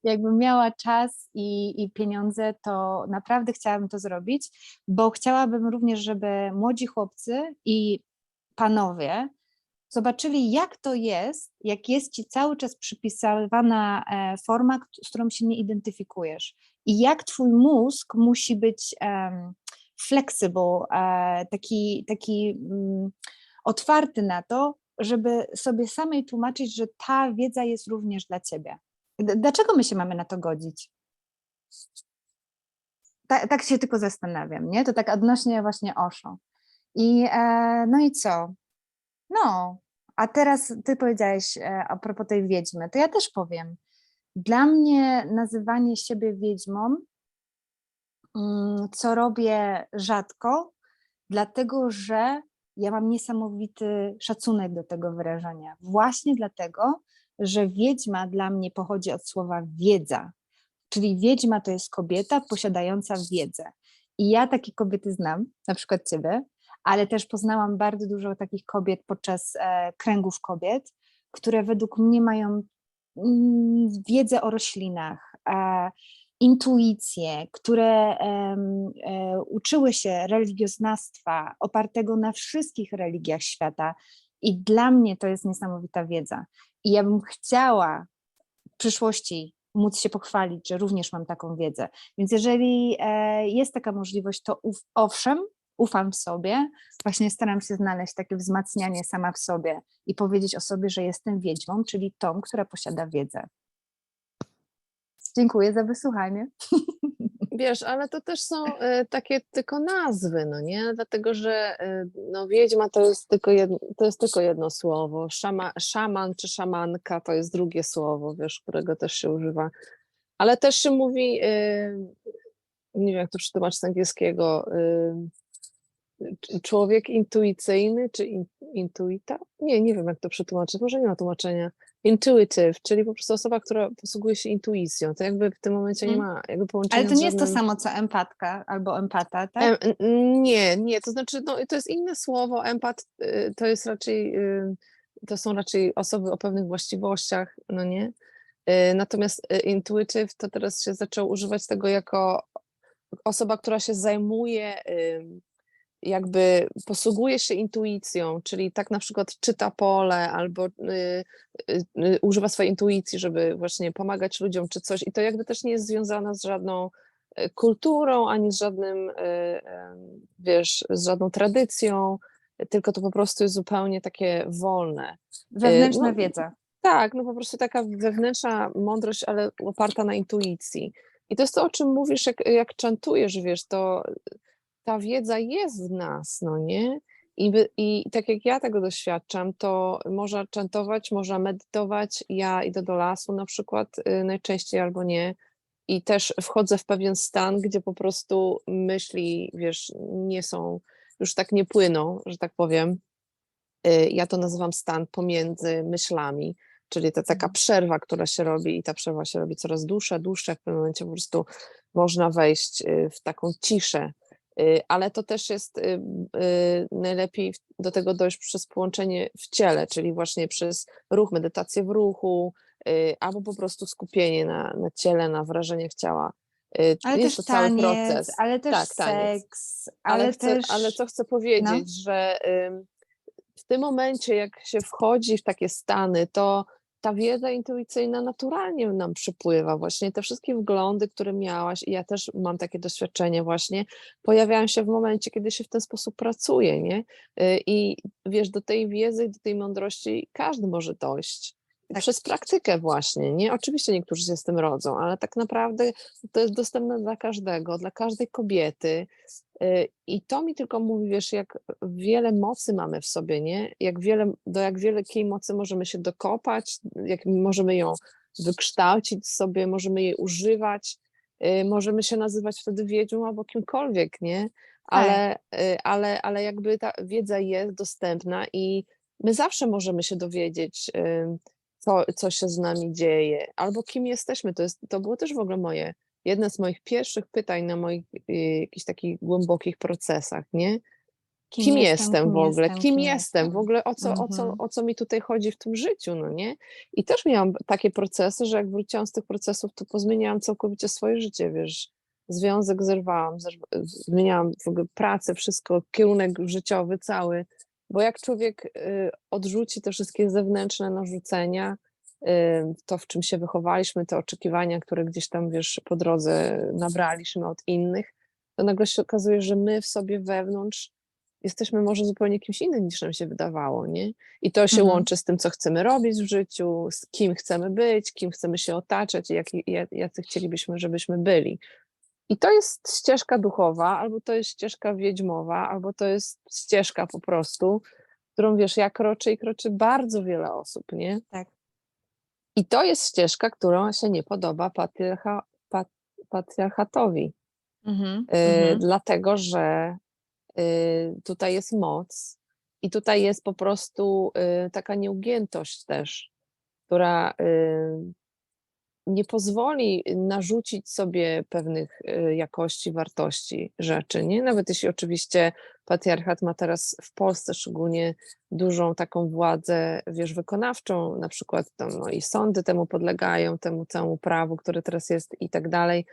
S2: Jakbym miała czas i pieniądze, to naprawdę chciałabym to zrobić, bo chciałabym również, żeby młodzi chłopcy i panowie zobaczyli, jak to jest, jak jest ci cały czas przypisywana forma, z którą się nie identyfikujesz i jak twój mózg musi być flexible, taki otwarty na to, żeby sobie samej tłumaczyć, że ta wiedza jest również dla ciebie. Dlaczego my się mamy na to godzić? Tak się tylko zastanawiam, nie? To tak odnośnie właśnie Osho. No i co? No, a teraz ty powiedziałeś a propos tej wiedźmy, to ja też powiem. Dla mnie nazywanie siebie wiedźmą, co robię rzadko, dlatego że ja mam niesamowity szacunek do tego wyrażenia. Właśnie dlatego, że wiedźma dla mnie pochodzi od słowa wiedza, czyli wiedźma to jest kobieta posiadająca wiedzę. I ja takie kobiety znam, na przykład ciebie, ale też poznałam bardzo dużo takich kobiet podczas kręgów kobiet, które według mnie mają wiedzę o roślinach, intuicję, które uczyły się religioznawstwa opartego na wszystkich religiach świata. I dla mnie to jest niesamowita wiedza. I ja bym chciała w przyszłości móc się pochwalić, że również mam taką wiedzę. Więc jeżeli jest taka możliwość, to owszem, ufam sobie, właśnie staram się znaleźć takie wzmacnianie sama w sobie i powiedzieć o sobie, że jestem wiedźmą, czyli tą, która posiada wiedzę. Dziękuję za wysłuchanie.
S1: Wiesz, ale to też są takie tylko nazwy, no nie? Dlatego, że no, wiedźma to jest tylko jedno słowo. Szaman czy szamanka to jest drugie słowo, wiesz, którego też się używa. Ale też się mówi, nie wiem jak to przetłumaczyć z angielskiego, człowiek intuicyjny, czy intuita? Nie wiem jak to przetłumaczyć, może nie ma tłumaczenia. Intuitive, czyli po prostu osoba, która posługuje się intuicją. To jakby w tym momencie nie ma jakby połączenia
S2: Ale to
S1: z
S2: nie jest to
S1: żadnym...
S2: samo co empatka albo empata, tak?
S1: Nie, to znaczy no, to jest inne słowo. Empat to jest raczej, to są raczej osoby o pewnych właściwościach, no nie? Natomiast intuitive to teraz się zaczęło używać tego jako osoba, która się zajmuje, jakby posługuje się intuicją, czyli tak na przykład czyta pole albo używa swojej intuicji, żeby właśnie pomagać ludziom czy coś i to jakby też nie jest związane z żadną kulturą, ani z żadnym, wiesz, z żadną tradycją, tylko to po prostu jest zupełnie takie wolne.
S2: Wewnętrzna
S1: No,
S2: wiedza.
S1: tak, no po prostu taka wewnętrzna mądrość, ale oparta na intuicji. I to jest to, o czym mówisz, jak czantujesz, wiesz, to ta wiedza jest w nas, no nie? I tak jak ja tego doświadczam, to można chantować, można medytować. Ja idę do lasu na przykład najczęściej albo nie. I też wchodzę w pewien stan, gdzie po prostu myśli, wiesz, nie są, już tak nie płyną, że tak powiem. Ja to nazywam stan pomiędzy myślami, czyli to taka przerwa, która się robi i ta przerwa się robi coraz dłuższa, dłuższa. W pewnym momencie po prostu można wejść w taką ciszę. Ale to też jest najlepiej do tego dojść przez połączenie w ciele, czyli właśnie przez ruch, medytację w ruchu, albo po prostu skupienie na ciele, na wrażeniach ciała.
S2: Ale
S1: Jest
S2: też
S1: to cały
S2: taniec,
S1: proces.
S2: ale też
S1: Tak, taniec.
S2: seks,
S1: Ale
S2: ale
S1: ale
S2: też,
S1: co chcę
S2: no,
S1: powiedzieć, że w tym momencie, jak się wchodzi w takie stany, to ta wiedza intuicyjna naturalnie nam przypływa. Właśnie te wszystkie wglądy, które miałaś, i ja też mam takie doświadczenie właśnie, pojawiają się w momencie, kiedy się w ten sposób pracuje, nie? I wiesz, do tej wiedzy i do tej mądrości każdy może dojść.
S2: tak.
S1: Przez praktykę właśnie, nie? Oczywiście niektórzy się z tym rodzą, ale tak naprawdę to jest dostępne dla każdego, dla każdej kobiety. I to mi tylko mówi, wiesz, jak wiele mocy mamy w sobie, nie? Do jak wielkiej mocy możemy się dokopać, jak możemy ją wykształcić sobie, możemy jej używać, możemy się nazywać wtedy wiedźmą albo kimkolwiek, nie?
S2: Tak.
S1: Ale jakby ta wiedza jest dostępna i my zawsze możemy się dowiedzieć, co się z nami dzieje, albo kim jesteśmy. To było też w ogóle jedne z moich pierwszych pytań na moich jakichś takich głębokich procesach, nie?
S2: Kim
S1: Kim
S2: jestem,
S1: jestem
S2: kim
S1: w ogóle?
S2: jestem,
S1: Kim
S2: kim
S1: jestem? W
S2: jestem.
S1: ogóle
S2: Mhm.
S1: o co mi tutaj chodzi w tym życiu, no nie? I też miałam takie procesy, że jak wróciłam z tych procesów, to pozmieniałam całkowicie swoje życie, wiesz. Związek zerwałam, zmieniałam w ogóle pracę, wszystko, kierunek życiowy cały, bo jak człowiek odrzuci te wszystkie zewnętrzne narzucenia, to w czym się wychowaliśmy, te oczekiwania, które gdzieś tam, wiesz, po drodze nabraliśmy od innych, to nagle się okazuje, że my w sobie wewnątrz jesteśmy może zupełnie kimś innym, niż nam się wydawało, nie? I to się
S2: Mhm.
S1: łączy z tym, co chcemy robić w życiu, z kim chcemy być, kim chcemy się otaczać i jacy chcielibyśmy, żebyśmy byli. I to jest ścieżka duchowa, albo to jest ścieżka wiedźmowa, albo to jest ścieżka po prostu, którą, wiesz, ja kroczę i kroczy bardzo wiele osób, nie?
S2: Tak.
S1: I to jest ścieżka, która się nie podoba pat, patriarchatowi,
S2: Mhm. Mhm.
S1: dlatego że tutaj jest moc i tutaj jest po prostu taka nieugiętość też, która nie pozwoli narzucić sobie pewnych jakości, wartości rzeczy, nie? Nawet jeśli oczywiście patriarchat ma teraz w Polsce szczególnie dużą taką władzę, wiesz, wykonawczą, na przykład tam, no i sądy temu podlegają, temu całemu prawu, które teraz jest i tak dalej,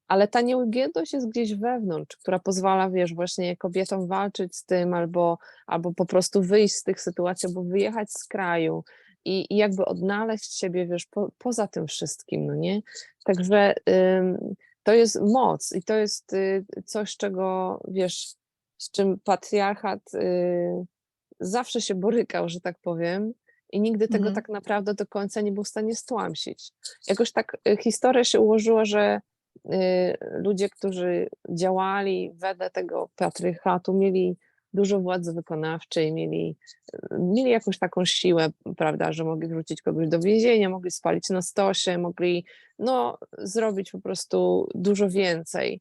S1: ale ta nieugiętość jest gdzieś wewnątrz, która pozwala, wiesz, właśnie kobietom walczyć z tym albo po prostu wyjść z tych sytuacji, albo wyjechać z kraju i jakby odnaleźć siebie, wiesz, poza tym wszystkim, no nie? Także to jest moc i to jest coś, czego, wiesz, z czym patriarchat zawsze się borykał, że tak powiem, i nigdy tego
S2: Mhm.
S1: tak naprawdę do końca nie był w stanie stłamsić. Jakoś tak historia się ułożyła, że ludzie, którzy działali wedle tego patriarchatu, mieli dużo władzy wykonawczej, mieli jakąś taką siłę, prawda, że mogli wrzucić kogoś do więzienia, mogli spalić na stosie, mogli no, zrobić po prostu dużo więcej.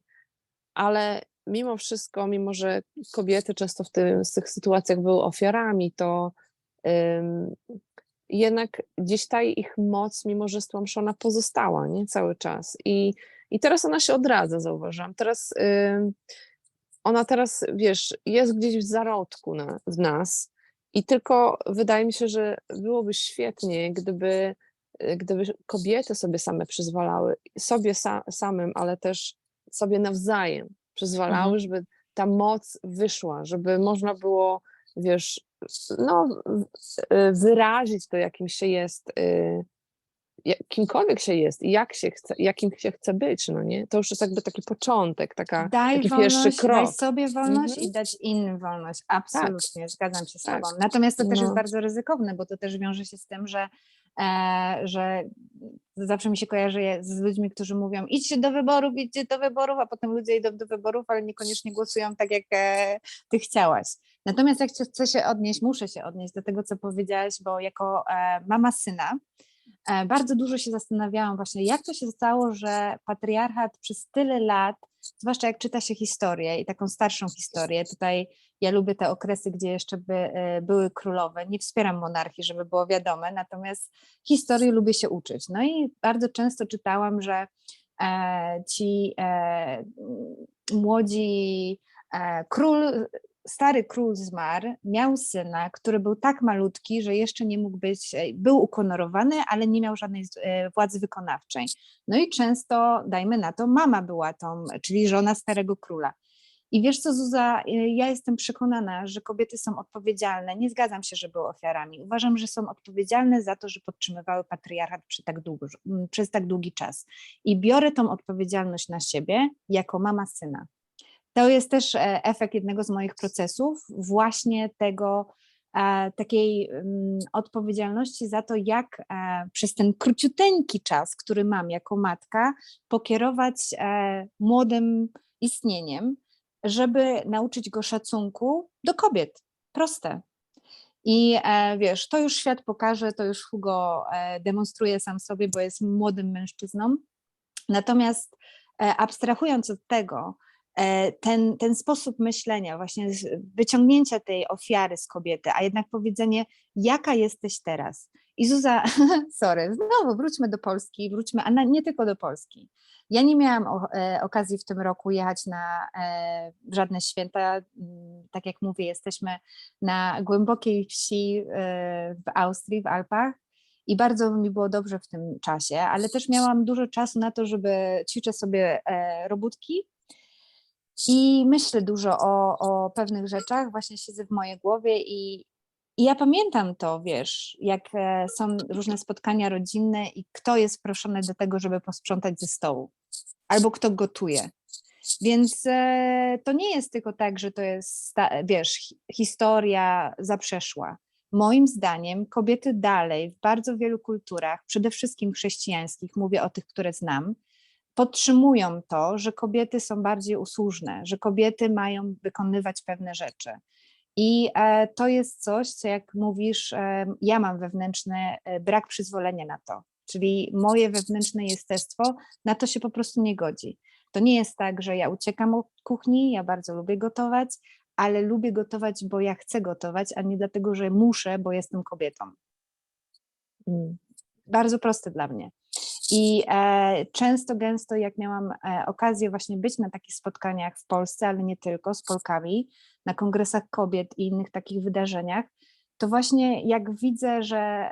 S1: Ale mimo wszystko, mimo że kobiety często z tych sytuacjach były ofiarami, to ym, jednak gdzieś ta ich moc, mimo że stłamszona, pozostała, nie? Cały czas. I teraz ona się odradza, zauważam. Ona teraz, wiesz, jest gdzieś w zarodku w nas i tylko wydaje mi się, że byłoby świetnie, gdyby kobiety sobie same przyzwalały, sobie samym, ale też sobie nawzajem przyzwalały,
S2: Mhm.
S1: żeby ta moc wyszła, żeby można było, wiesz, no, wyrazić to, jakim się jest, kimkolwiek się jest i jak się chce, jakim się chce być, no nie? To już jest jakby taki początek,
S2: Daj
S1: taki pierwszy
S2: wolność, daj
S1: krok.
S2: sobie wolność
S1: Mhm.
S2: i dać innym wolność.
S1: Tak,
S2: Absolutnie, zgadzam się z
S1: tak.
S2: Tobą. Natomiast to też jest
S1: No,
S2: bardzo ryzykowne, bo to też wiąże się z tym, że zawsze mi się kojarzy z ludźmi, którzy mówią idźcie do wyborów, a potem ludzie idą do wyborów, ale niekoniecznie głosują tak, jak Ty chciałaś. Natomiast jak chcę się odnieść, muszę się odnieść do tego, co powiedziałaś, bo jako mama syna bardzo dużo się zastanawiałam właśnie, jak to się stało, że patriarchat przez tyle lat, zwłaszcza jak czyta się historię i taką starszą historię, tutaj ja lubię te okresy, gdzie jeszcze były królowe, nie wspieram monarchii, żeby było wiadome, natomiast historii lubię się uczyć. No i bardzo często czytałam, że ci młodzi stary król zmarł, miał syna, który był tak malutki, że jeszcze nie mógł być, był uhonorowany, ale nie miał żadnej władzy wykonawczej. No i często, dajmy na to, mama była tą, czyli żona starego króla. I wiesz co, Zuza, ja jestem przekonana, że kobiety są odpowiedzialne, nie zgadzam się, że były ofiarami. Uważam, że są odpowiedzialne za to, że podtrzymywały patriarchat przez tak długi czas. I biorę tą odpowiedzialność na siebie jako mama syna. To jest też efekt jednego z moich procesów, właśnie takiej odpowiedzialności za to, jak przez ten króciuteńki czas, który mam jako matka, pokierować młodym istnieniem, żeby nauczyć go szacunku do kobiet. Proste. I wiesz, to już świat pokaże, to już Hugo demonstruje sam sobie, bo jest młodym mężczyzną. Natomiast abstrahując od tego, ten sposób myślenia, właśnie wyciągnięcia tej ofiary z kobiety, a jednak powiedzenie, jaka jesteś teraz. I Zuza, sorry, znowu wróćmy do Polski, a nie tylko do Polski. Ja nie miałam okazji w tym roku jechać na żadne święta. Tak jak mówię, jesteśmy na głębokiej wsi w Austrii, w Alpach. I bardzo mi było dobrze w tym czasie, ale też miałam dużo czasu na to, żeby ćwiczę sobie robótki i myślę dużo o pewnych rzeczach, właśnie siedzę w mojej głowie i ja pamiętam to, wiesz, jak są różne spotkania rodzinne i kto jest proszony do tego, żeby posprzątać ze stołu, albo kto gotuje. Więc to nie jest tylko tak, że to jest, wiesz, historia zaprzeszła. Moim zdaniem kobiety dalej w bardzo wielu kulturach, przede wszystkim chrześcijańskich, mówię o tych, które znam, podtrzymują to, że kobiety są bardziej usłużne, że kobiety mają wykonywać pewne rzeczy. I to jest coś, co jak mówisz, ja mam wewnętrzny brak przyzwolenia na to. Czyli moje wewnętrzne jestestwo na to się po prostu nie godzi. To nie jest tak, że ja uciekam od kuchni, ja bardzo lubię gotować, ale lubię gotować, bo ja chcę gotować, a nie dlatego, że muszę, bo jestem kobietą. Bardzo proste dla mnie. I często, gęsto, jak miałam okazję właśnie być na takich spotkaniach w Polsce, ale nie tylko, z Polkami, na kongresach kobiet i innych takich wydarzeniach, to właśnie jak widzę, że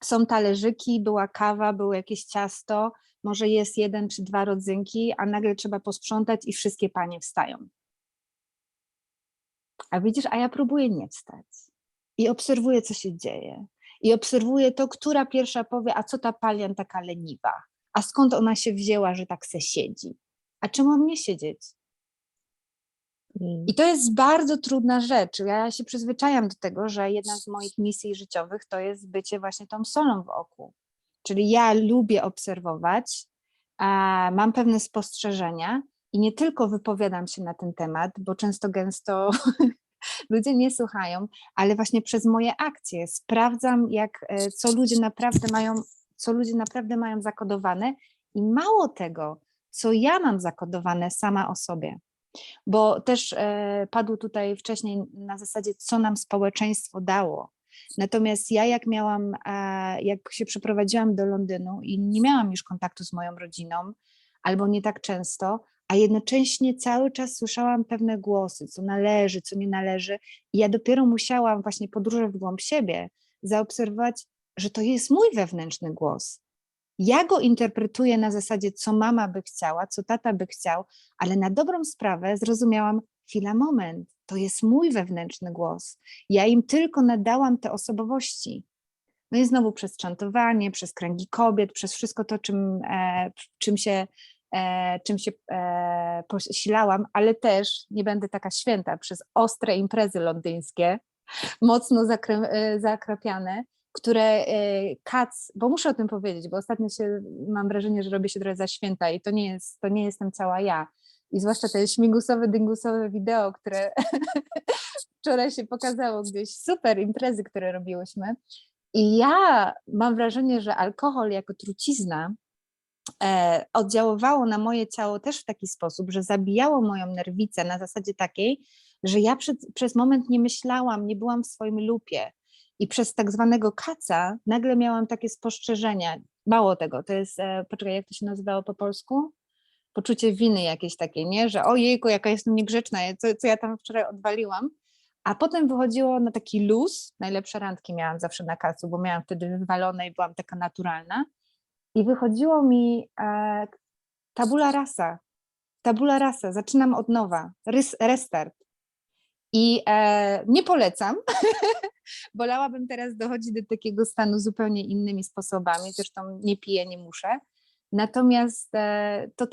S2: są talerzyki, była kawa, było jakieś ciasto, może jest 1 czy 2 rodzynki, a nagle trzeba posprzątać i wszystkie panie wstają. A widzisz, a ja próbuję nie wstać i obserwuję, co się dzieje. I obserwuję to, która pierwsza powie, a co ta Palian taka leniwa? A skąd ona się wzięła, że tak se siedzi? A czemu mam nie siedzieć? I to jest bardzo trudna rzecz. Ja się przyzwyczajam do tego, że jedna z moich misji życiowych to jest bycie właśnie tą solą w oku. Czyli ja lubię obserwować, mam pewne spostrzeżenia i nie tylko wypowiadam się na ten temat, bo często gęsto ludzie nie słuchają, ale właśnie przez moje akcje sprawdzam, co ludzie naprawdę mają zakodowane i mało tego, co ja mam zakodowane sama o sobie. Bo też padło tutaj wcześniej na zasadzie, co nam społeczeństwo dało. Natomiast ja jak się przeprowadziłam do Londynu i nie miałam już kontaktu z moją rodziną, albo nie tak często, a jednocześnie cały czas słyszałam pewne głosy, co należy, co nie należy. I ja dopiero musiałam właśnie podróże w głąb siebie zaobserwować, że to jest mój wewnętrzny głos. Ja go interpretuję na zasadzie, co mama by chciała, co tata by chciał, ale na dobrą sprawę zrozumiałam, chwila, moment, to jest mój wewnętrzny głos. Ja im tylko nadałam te osobowości. No i znowu przez czantowanie, przez kręgi kobiet, przez wszystko to, czym się posilałam, ale też, nie będę taka święta, przez ostre imprezy londyńskie, mocno zakrapiane, które bo muszę o tym powiedzieć, bo ostatnio mam wrażenie, że robię się trochę za święta i to nie jestem cała ja. i zwłaszcza te śmigusowe, dyngusowe wideo, które wczoraj się pokazało gdzieś, super imprezy, które robiłyśmy. I ja mam wrażenie, że alkohol jako trucizna oddziaływało na moje ciało też w taki sposób, że zabijało moją nerwicę na zasadzie takiej, że ja przez moment nie myślałam, nie byłam w swoim lupie i przez tak zwanego kaca nagle miałam takie spostrzeżenia. Mało tego, to jest, poczekaj, jak to się nazywało po polsku? Poczucie winy jakieś takie, nie? Że ojejku, jaka jestem niegrzeczna, co ja tam wczoraj odwaliłam. A potem wychodziło na taki luz, najlepsze randki miałam zawsze na kacu, bo miałam wtedy wywalone i byłam taka naturalna. I wychodziło mi tabula rasa, zaczynam od nowa, restart. I nie polecam, wolałabym teraz dochodzić do takiego stanu zupełnie innymi sposobami, zresztą nie piję, nie muszę. Natomiast to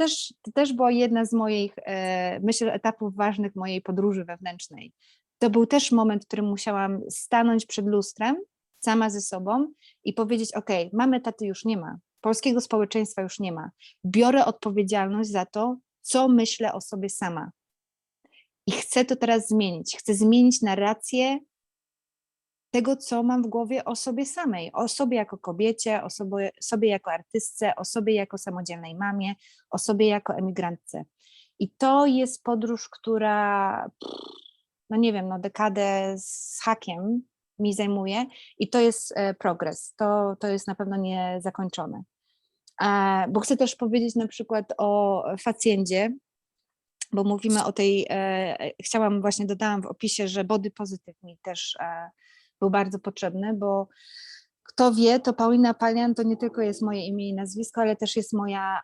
S2: też była jedna z moich, myślę, etapów ważnych mojej podróży wewnętrznej. To był też moment, w którym musiałam stanąć przed lustrem, sama ze sobą i powiedzieć, ok, mamy taty już nie ma, polskiego społeczeństwa już nie ma. Biorę odpowiedzialność za to, co myślę o sobie sama. I chcę to teraz zmienić. Chcę zmienić narrację tego, co mam w głowie o sobie samej, o sobie jako kobiecie, o sobie jako artystce, o sobie jako samodzielnej mamie, o sobie jako emigrantce. I to jest podróż, która, no nie wiem, no dekadę z hakiem mi zajmuje i to jest progres. To jest na pewno niezakończone. Bo chcę też powiedzieć na przykład o Facjendzie, bo mówimy o tej, chciałam właśnie, dodałam w opisie, że body positive mi też był bardzo potrzebny, bo kto wie, to Paulina Palian to nie tylko jest moje imię i nazwisko, ale też jest moja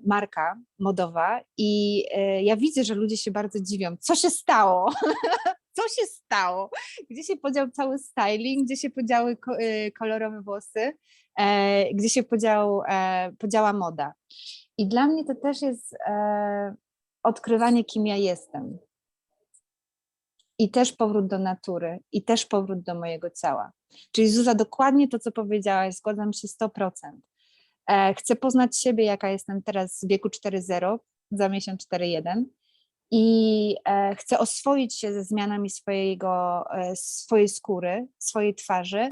S2: marka modowa i ja widzę, że ludzie się bardzo dziwią, co się stało? Co się stało? Gdzie się podział cały styling, gdzie się podziały kolorowe włosy, gdzie się podziała moda. I dla mnie to też jest odkrywanie, kim ja jestem. I też powrót do natury, i też powrót do mojego ciała. Czyli Zuza, dokładnie to, co powiedziałaś, zgadzam się 100%. Chcę poznać siebie, jaka jestem teraz w wieku 4.0, za miesiąc 4.1 i chcę oswoić się ze zmianami swojej skóry, swojej twarzy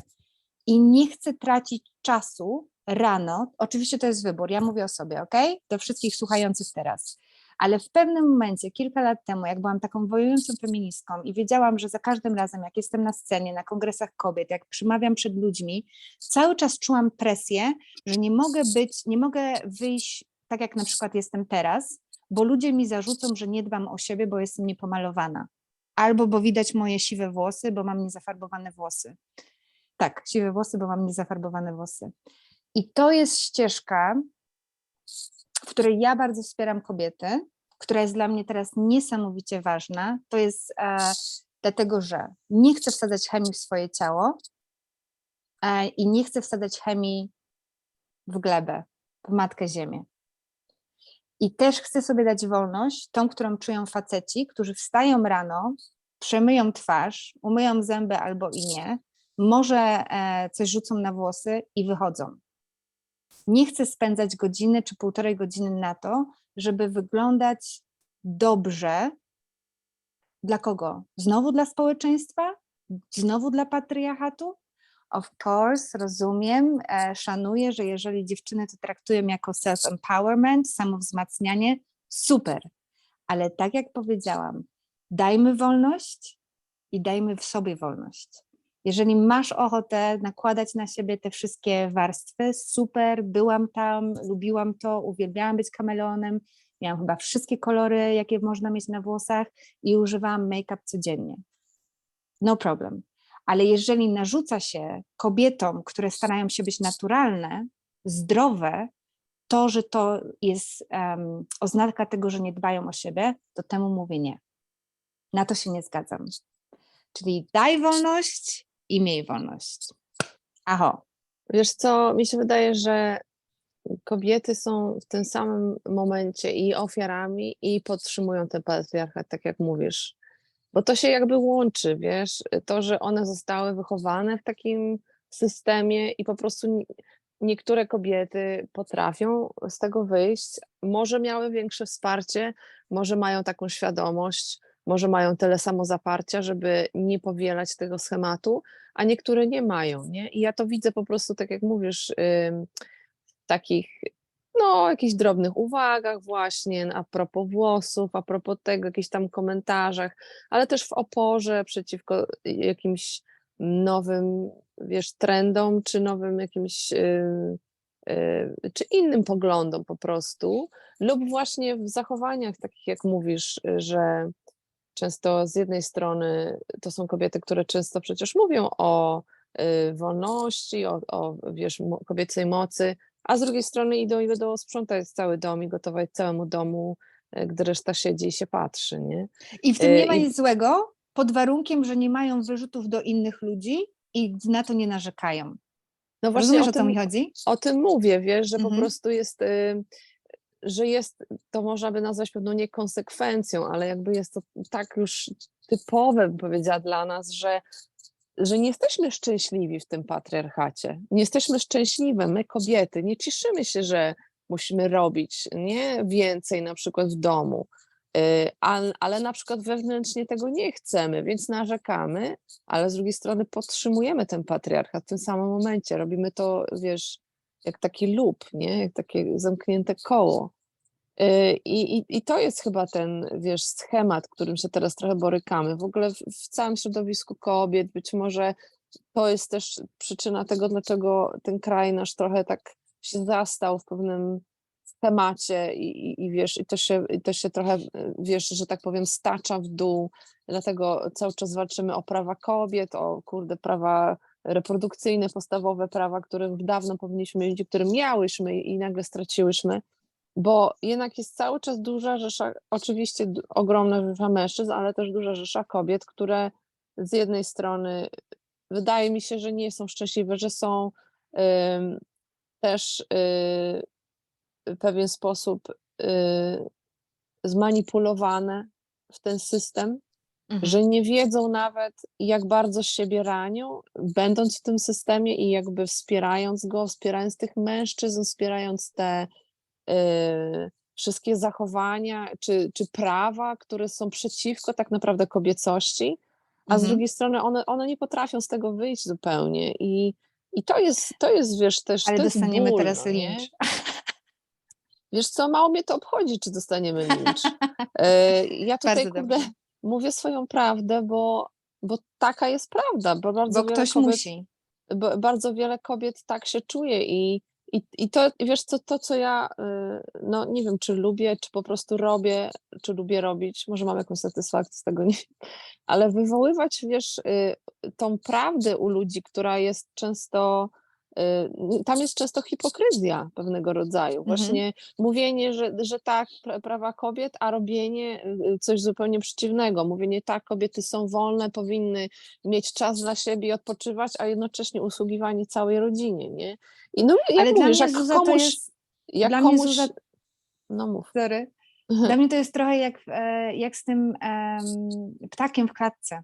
S2: i nie chcę tracić czasu rano. Oczywiście to jest wybór, ja mówię o sobie, ok? Do wszystkich słuchających teraz. Ale w pewnym momencie, kilka lat temu, jak byłam taką wojującą feministką i wiedziałam, że za każdym razem, jak jestem na scenie, na kongresach kobiet, jak przemawiam przed ludźmi, cały czas czułam presję, że nie mogę wyjść tak, jak na przykład jestem teraz, bo ludzie mi zarzucą, że nie dbam o siebie, bo jestem niepomalowana. Albo bo widać moje siwe włosy, bo mam niezafarbowane włosy. Tak, siwe włosy, bo mam niezafarbowane włosy. I to jest ścieżka, w której ja bardzo wspieram kobiety, która jest dla mnie teraz niesamowicie ważna. To jest dlatego, że nie chcę wsadzać chemii w swoje ciało i nie chcę wsadzać chemii w glebę, w Matkę Ziemię. I też chcę sobie dać wolność, tą, którą czują faceci, którzy wstają rano, przemyją twarz, umyją zęby albo i nie, może coś rzucą na włosy i wychodzą. Nie chcę spędzać godziny czy 1,5 godziny na to, żeby wyglądać dobrze. Dla kogo? Znowu dla społeczeństwa? Znowu dla patriarchatu? Of course, rozumiem, szanuję, że jeżeli dziewczyny to traktują jako self-empowerment, samowzmacnianie, super. Ale tak jak powiedziałam, dajmy wolność i dajmy w sobie wolność. Jeżeli masz ochotę nakładać na siebie te wszystkie warstwy, super, byłam tam, lubiłam to, uwielbiałam być kameleonem, miałam chyba wszystkie kolory, jakie można mieć na włosach i używałam make-up codziennie. No problem. Ale jeżeli narzuca się kobietom, które starają się być naturalne, zdrowe, to, że to jest oznaka tego, że nie dbają o siebie, to temu mówię nie. Na to się nie zgadzam. Czyli daj wolność i miej wolność. Aho.
S1: Wiesz co, mi się wydaje, że kobiety są w tym samym momencie i ofiarami, i podtrzymują ten patriarchat, tak jak mówisz. Bo to się jakby łączy, wiesz, to, że one zostały wychowane w takim systemie i po prostu niektóre kobiety potrafią z tego wyjść, może miały większe wsparcie, może mają taką świadomość, może mają tyle samozaparcia, żeby nie powielać tego schematu, a niektóre nie mają, nie? I ja to widzę po prostu, tak jak mówisz, w takich, no, jakichś drobnych uwagach właśnie, a propos włosów, a propos tego, jakichś tam komentarzach, ale też w oporze przeciwko jakimś nowym, wiesz, trendom, czy nowym jakimś, czy innym poglądom po prostu, lub właśnie w zachowaniach takich, jak mówisz, że często z jednej strony to są kobiety, które często przecież mówią o wolności, wiesz, kobiecej mocy, a z drugiej strony idą i będą sprzątać cały dom i gotować całemu domu, gdy reszta siedzi i się patrzy, nie?
S2: I w tym nie ma
S1: I
S2: nic złego, pod warunkiem, że nie mają wyrzutów do innych ludzi i na to nie narzekają.
S1: no właśnie
S2: Rozumiesz, o co mi chodzi?
S1: o tym mówię, wiesz, że po
S2: Mhm.
S1: prostu że jest, to można by nazwać pewną niekonsekwencją, ale jakby jest to tak już typowe, bym powiedziała, dla nas, że nie jesteśmy szczęśliwi w tym patriarchacie. Nie jesteśmy szczęśliwe, my kobiety, nie cieszymy się, że musimy robić nie więcej na przykład w domu, ale na przykład wewnętrznie tego nie chcemy, więc narzekamy, ale z drugiej strony podtrzymujemy ten patriarchat w tym samym momencie. Robimy to, wiesz, jak taki loop, nie? Jak takie zamknięte koło. I to jest chyba ten, wiesz, schemat, którym się teraz trochę borykamy. W ogóle w całym środowisku kobiet, być może to jest też przyczyna tego, dlaczego ten kraj nasz trochę tak się zastał w pewnym temacie i wiesz, i to się trochę, wiesz, że tak powiem, stacza w dół, dlatego cały czas walczymy o prawa kobiet, o kurde, prawa reprodukcyjne, podstawowe prawa, których dawno powinniśmy mieć, które miałyśmy i nagle straciłyśmy, bo jednak jest cały czas duża rzesza, oczywiście ogromna rzesza mężczyzn, ale też duża rzesza kobiet, które z jednej strony wydaje mi się, że nie są szczęśliwe, że są też w pewien sposób zmanipulowane w ten system, że nie wiedzą nawet, jak bardzo siebie ranią, będąc w tym systemie i jakby wspierając go, wspierając tych mężczyzn, wspierając te wszystkie zachowania czy prawa, które są przeciwko tak naprawdę kobiecości, a z drugiej strony one nie potrafią z tego wyjść zupełnie i to jest, wiesz, też
S2: Ale
S1: to jest
S2: dostaniemy
S1: ból,
S2: teraz
S1: no nie?
S2: lincz.
S1: Wiesz co, mało mnie to obchodzi, czy dostaniemy lincz. Ja tutaj,
S2: Bardzo
S1: kurde,
S2: dobrze.
S1: mówię swoją prawdę, bo taka jest prawda, bo
S2: Bo ktoś musi.
S1: bardzo wiele kobiet tak się czuje i to, wiesz co, to co ja, no nie wiem, czy lubię, czy po prostu robię, czy lubię robić, może mam jakąś satysfakcję z tego, nie wiem, ale wywoływać, wiesz, tą prawdę u ludzi, która jest często, tam jest często hipokryzja pewnego rodzaju,
S2: Mhm.
S1: właśnie mówienie, że tak, prawa kobiet, a robienie coś zupełnie przeciwnego, mówienie tak, kobiety są wolne, powinny mieć czas dla siebie i odpoczywać, a jednocześnie usługiwanie całej rodzinie, nie? I no, jak
S2: Ale dla
S1: mówisz,
S2: mnie, Zuza, to jest,
S1: jak
S2: dla mnie, Zuza,
S1: komuś, no mów.
S2: sorry, dla mnie to jest trochę jak z tym ptakiem w klatce.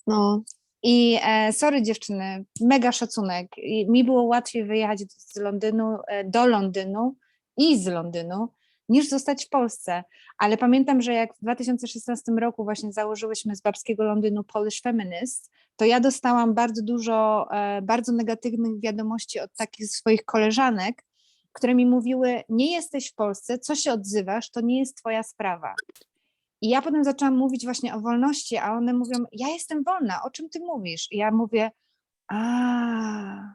S1: No,
S2: I sorry dziewczyny, mega szacunek. I mi było łatwiej wyjechać z Londynu, do Londynu i z Londynu, niż zostać w Polsce. Ale pamiętam, że jak w 2016 roku właśnie założyłyśmy z babskiego Londynu Polish Feminist, to ja dostałam bardzo dużo bardzo negatywnych wiadomości od takich swoich koleżanek, które mi mówiły: nie jesteś w Polsce, co się odzywasz, to nie jest twoja sprawa. I ja potem zaczęłam mówić właśnie o wolności, a one mówią: ja jestem wolna, o czym ty mówisz? I ja mówię: a,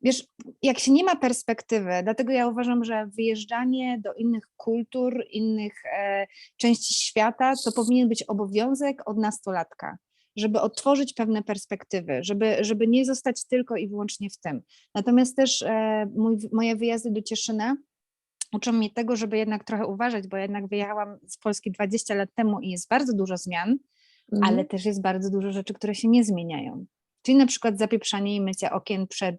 S2: wiesz, jak się nie ma perspektywy, dlatego ja uważam, że wyjeżdżanie do innych kultur, innych części świata, to powinien być obowiązek od nastolatka, żeby otworzyć pewne perspektywy, żeby nie zostać tylko i wyłącznie w tym. Natomiast też moje wyjazdy do Cieszyna uczą mnie tego, żeby jednak trochę uważać, bo jednak wyjechałam z Polski 20 lat temu i jest bardzo dużo zmian, ale też jest bardzo dużo rzeczy, które się nie zmieniają. Czyli na przykład zapieprzanie i mycie okien przed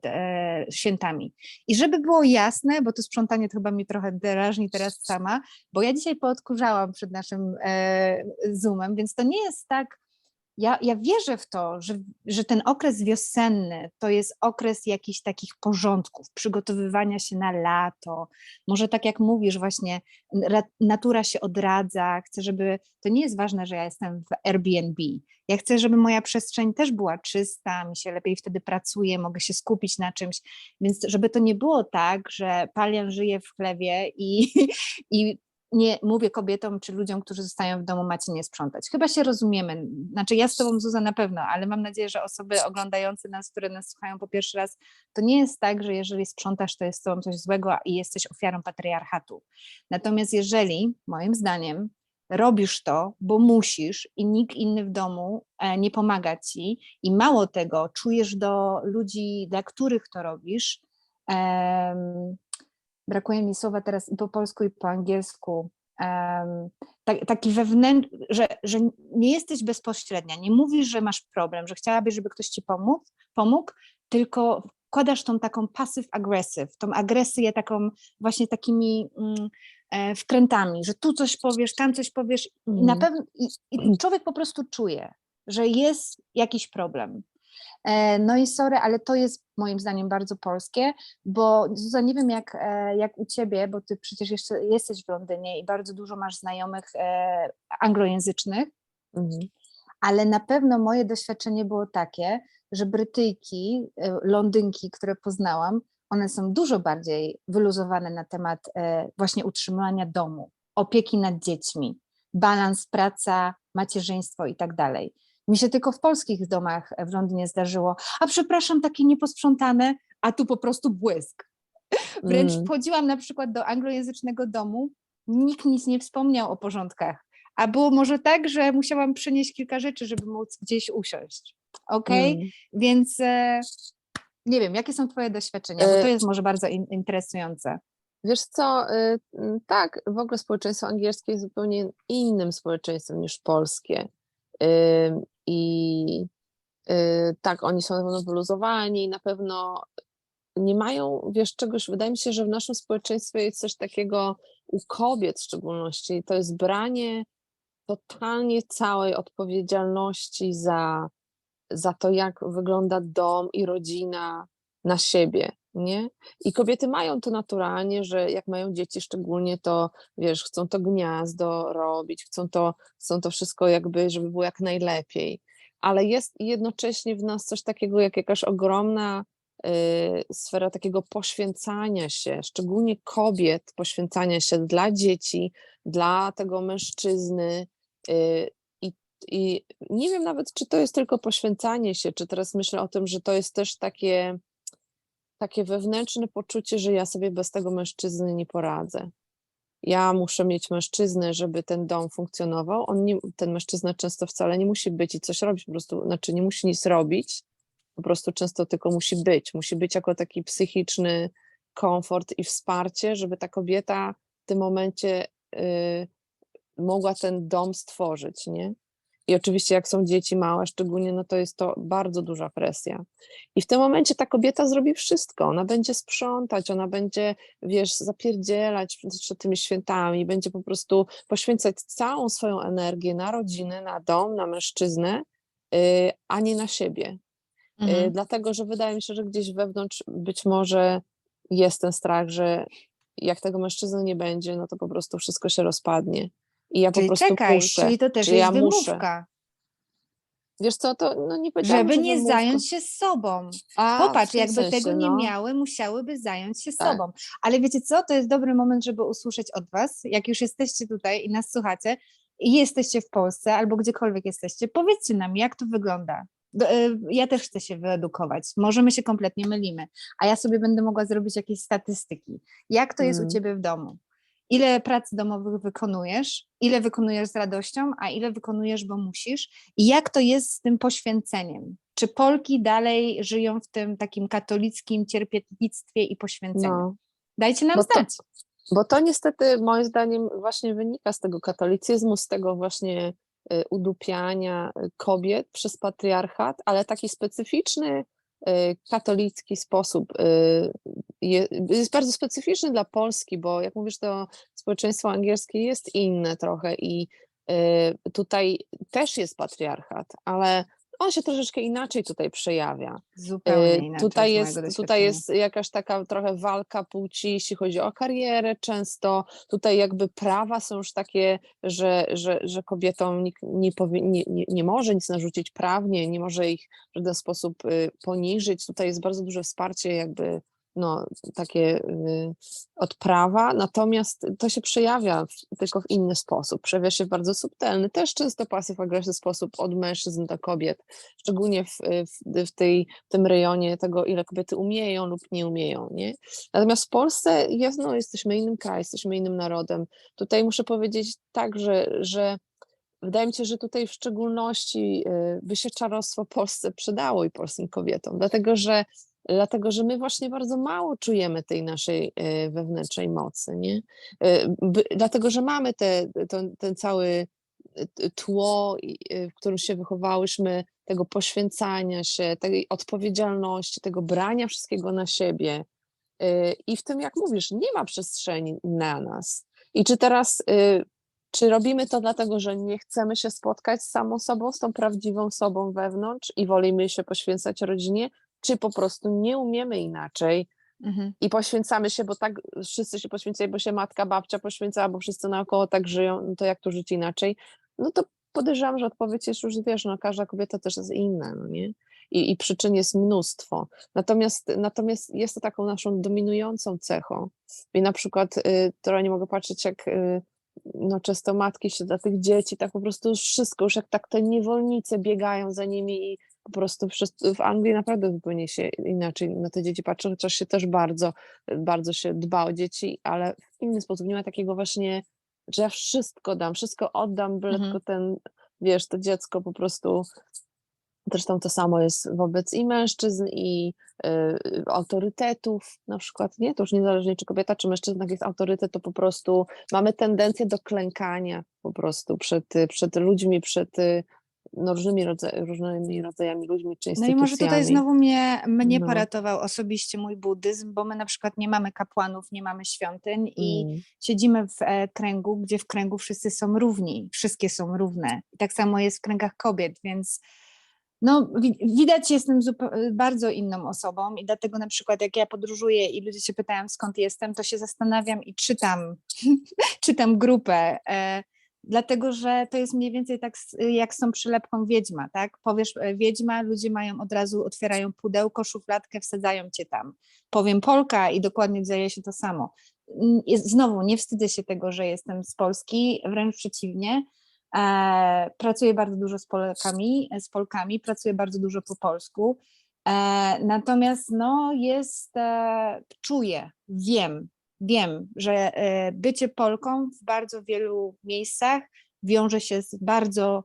S2: świętami. I żeby było jasne, bo to sprzątanie to chyba mi trochę drażni teraz sama, bo ja dzisiaj poodkurzałam przed naszym Zoomem, więc to nie jest tak, ja wierzę w to, że ten okres wiosenny to jest okres jakichś takich porządków, przygotowywania się na lato. Może tak jak mówisz, właśnie natura się odradza. Chcę, żeby, to nie jest ważne, że ja jestem w Airbnb. Ja chcę, żeby moja przestrzeń też była czysta, mi się lepiej wtedy pracuje, mogę się skupić na czymś. Więc żeby to nie było tak, że Palian żyje w chlewie i nie mówię kobietom czy ludziom, którzy zostają w domu, macie nie sprzątać. Chyba się rozumiemy. Znaczy ja z tobą, Zuza, na pewno, ale mam nadzieję, że osoby oglądające nas, które nas słuchają po pierwszy raz, to nie jest tak, że jeżeli sprzątasz, to jest z tobą coś złego i jesteś ofiarą patriarchatu. Natomiast jeżeli, moim zdaniem, robisz to, bo musisz i nikt inny w domu nie pomaga ci i mało tego, czujesz do ludzi, dla których to robisz, brakuje mi słowa teraz i po polsku, i po angielsku, taki wewnętrzny, że nie jesteś bezpośrednia, nie mówisz, że masz problem, że chciałabyś, żeby ktoś ci pomógł, tylko wkładasz tą taką passive-aggressive, tą agresję taką właśnie takimi wkrętami, że tu coś powiesz, tam coś powiesz i na pewno i człowiek po prostu czuje, że jest jakiś problem. No i sorry, ale to jest moim zdaniem bardzo polskie, bo Zuza, nie wiem jak u ciebie, bo ty przecież jeszcze jesteś w Londynie i bardzo dużo masz znajomych anglojęzycznych, ale na pewno moje doświadczenie było takie, że Brytyjki, Londynki, które poznałam, one są dużo bardziej wyluzowane na temat właśnie utrzymania domu, opieki nad dziećmi, balans praca, macierzyństwo i tak dalej. Mi się tylko w polskich domach w Londynie zdarzyło, a przepraszam, takie nieposprzątane, a tu po prostu błysk. Wręcz wchodziłam na przykład do anglojęzycznego domu, nikt nic nie wspomniał o porządkach, a było może tak, że musiałam przynieść kilka rzeczy, żeby móc gdzieś usiąść. Więc nie wiem, jakie są twoje doświadczenia, bo to jest może bardzo interesujące.
S1: Wiesz co, tak, w ogóle społeczeństwo angielskie jest zupełnie innym społeczeństwem niż polskie. I tak, oni są na pewno wyluzowani, na pewno nie mają, wiesz, czegoś, wydaje mi się, że w naszym społeczeństwie jest coś takiego, u kobiet w szczególności, to jest branie totalnie całej odpowiedzialności za to, jak wygląda dom i rodzina na siebie, nie? I kobiety mają to naturalnie, że jak mają dzieci szczególnie, to wiesz, chcą to gniazdo robić, chcą to wszystko jakby, żeby było jak najlepiej. Ale jest jednocześnie w nas coś takiego, jak jakaś ogromna sfera takiego poświęcania się, szczególnie kobiet, poświęcania się dla dzieci, dla tego mężczyzny. I nie wiem nawet, czy to jest tylko poświęcanie się, czy teraz myślę o tym, że to jest też takie wewnętrzne poczucie, że ja sobie bez tego mężczyzny nie poradzę. Ja muszę mieć mężczyznę, żeby ten dom funkcjonował. Ten mężczyzna często wcale nie musi być i coś robić, po prostu, znaczy nie musi nic robić, po prostu często tylko musi być jako taki psychiczny komfort i wsparcie, żeby ta kobieta w tym momencie mogła ten dom stworzyć, nie? I oczywiście jak są dzieci małe szczególnie, no to jest to bardzo duża presja. I w tym momencie ta kobieta zrobi wszystko, ona będzie sprzątać, ona będzie, wiesz, zapierdzielać przed tymi świętami, będzie po prostu poświęcać całą swoją energię na rodzinę, na dom, na mężczyznę, a nie na siebie. Dlatego, że wydaje mi się, że gdzieś wewnątrz być może jest ten strach, że jak tego mężczyzny nie będzie, no to po prostu wszystko się rozpadnie. I ja
S2: Czyli
S1: po prostu
S2: czekaj,
S1: muszę,
S2: czyli to też
S1: czy
S2: jest
S1: ja muszę.
S2: wymówka,
S1: Wiesz co, to no nie powiedziałabym,
S2: żeby
S1: że
S2: nie
S1: wymówka.
S2: zająć się sobą.
S1: A, w
S2: Popatrz,
S1: tym
S2: jakby tego
S1: sensie,
S2: nie
S1: no,
S2: miały, musiałyby zająć się
S1: tak.
S2: sobą. Ale wiecie co, to jest dobry moment, żeby usłyszeć od was, jak już jesteście tutaj i nas słuchacie i jesteście w Polsce albo gdziekolwiek jesteście, powiedzcie nam, jak to wygląda. Ja też chcę się wyedukować. Może my się kompletnie mylimy, a ja sobie będę mogła zrobić jakieś statystyki. Jak to jest u ciebie w domu? Ile prac domowych wykonujesz, ile wykonujesz z radością, a ile wykonujesz, bo musisz i jak to jest z tym poświęceniem? Czy Polki dalej żyją w tym takim katolickim cierpiętnictwie i poświęceniu?
S1: No,
S2: Dajcie nam
S1: bo to,
S2: znać.
S1: bo to niestety moim zdaniem właśnie wynika z tego katolicyzmu, z tego właśnie udupiania kobiet przez patriarchat, ale taki specyficzny katolicki sposób jest bardzo specyficzny dla Polski, bo jak mówisz, to społeczeństwo angielskie jest inne trochę i Tutaj też jest patriarchat, ale on się troszeczkę inaczej tutaj przejawia.
S2: Zupełnie inaczej
S1: Tutaj
S2: z mojego
S1: jest, tutaj
S2: doświadczenia.
S1: jest jakaś taka trochę walka płci, jeśli chodzi o karierę często. Tutaj jakby prawa są już takie, że kobietom nikt nie może nic narzucić prawnie, nie może ich w żaden sposób poniżyć. Tutaj jest bardzo duże wsparcie jakby no, takie od prawa, natomiast to się przejawia tylko w inny sposób. Przejawia się w bardzo subtelny, też często pasyw-agresywny sposób od mężczyzn do kobiet, szczególnie w tym rejonie tego, ile kobiety umieją lub nie umieją. Nie? Natomiast w Polsce jesteśmy innym krajem, jesteśmy innym narodem. Tutaj muszę powiedzieć tak, że wydaje mi się, że tutaj w szczególności by się czarostwo Polsce przydało i polskim kobietom, dlatego że my właśnie bardzo mało czujemy tej naszej wewnętrznej mocy, nie? Dlatego, że mamy ten cały tło, w którym się wychowałyśmy, tego poświęcania się, tej odpowiedzialności, tego brania wszystkiego na siebie. I w tym, jak mówisz, nie ma przestrzeni na nas. I czy robimy to dlatego, że nie chcemy się spotkać z samą sobą, z tą prawdziwą sobą wewnątrz i wolimy się poświęcać rodzinie, czy po prostu nie umiemy inaczej i poświęcamy się, bo tak wszyscy się poświęcają, bo się matka, babcia poświęcała, bo wszyscy naokoło tak żyją, no to jak tu żyć inaczej? No to podejrzewam, że odpowiedź jest już, wiesz, no każda kobieta też jest inna, no nie? I przyczyn jest mnóstwo. Natomiast jest to taką naszą dominującą cechą. I na przykład trochę nie mogę patrzeć, jak no często matki się dla tych dzieci, tak po prostu już wszystko, już jak tak te niewolnice biegają za nimi i po prostu w Anglii naprawdę zupełnie się inaczej na te dzieci patrzy, chociaż się też bardzo się dba o dzieci, ale w inny sposób. Nie ma takiego właśnie, że ja wszystko dam, wszystko oddam, byle tylko wiesz, to dziecko po prostu. Zresztą to samo jest wobec i mężczyzn, i autorytetów na przykład, nie? To już niezależnie czy kobieta, czy mężczyzna, jak jest autorytet, to po prostu mamy tendencję do klękania po prostu przed ludźmi, przed no, różnymi rodzajami ludźmi czy
S2: No i może tutaj
S1: instytucjami.
S2: znowu mnie
S1: No.
S2: poratował osobiście mój buddyzm, bo my na przykład nie mamy kapłanów, nie mamy świątyń i
S1: Mm.
S2: siedzimy w kręgu, gdzie w kręgu wszyscy są równi, wszystkie są równe. I tak samo jest w kręgach kobiet, więc no, widać, jestem bardzo inną osobą i dlatego na przykład jak ja podróżuję i ludzie się pytają, skąd jestem, to się zastanawiam i czytam grupę, dlatego że to jest mniej więcej tak jak z tą przylepką wiedźma, tak? Powiesz wiedźma, ludzie od razu otwierają pudełko, szufladkę, wsadzają cię tam. Powiem Polka i dokładnie dzieje się to samo. Znowu, nie wstydzę się tego, że jestem z Polski, wręcz przeciwnie. Pracuję bardzo dużo z Polkami, pracuję bardzo dużo po polsku, natomiast no czuję, wiem, że bycie Polką w bardzo wielu miejscach wiąże się z bardzo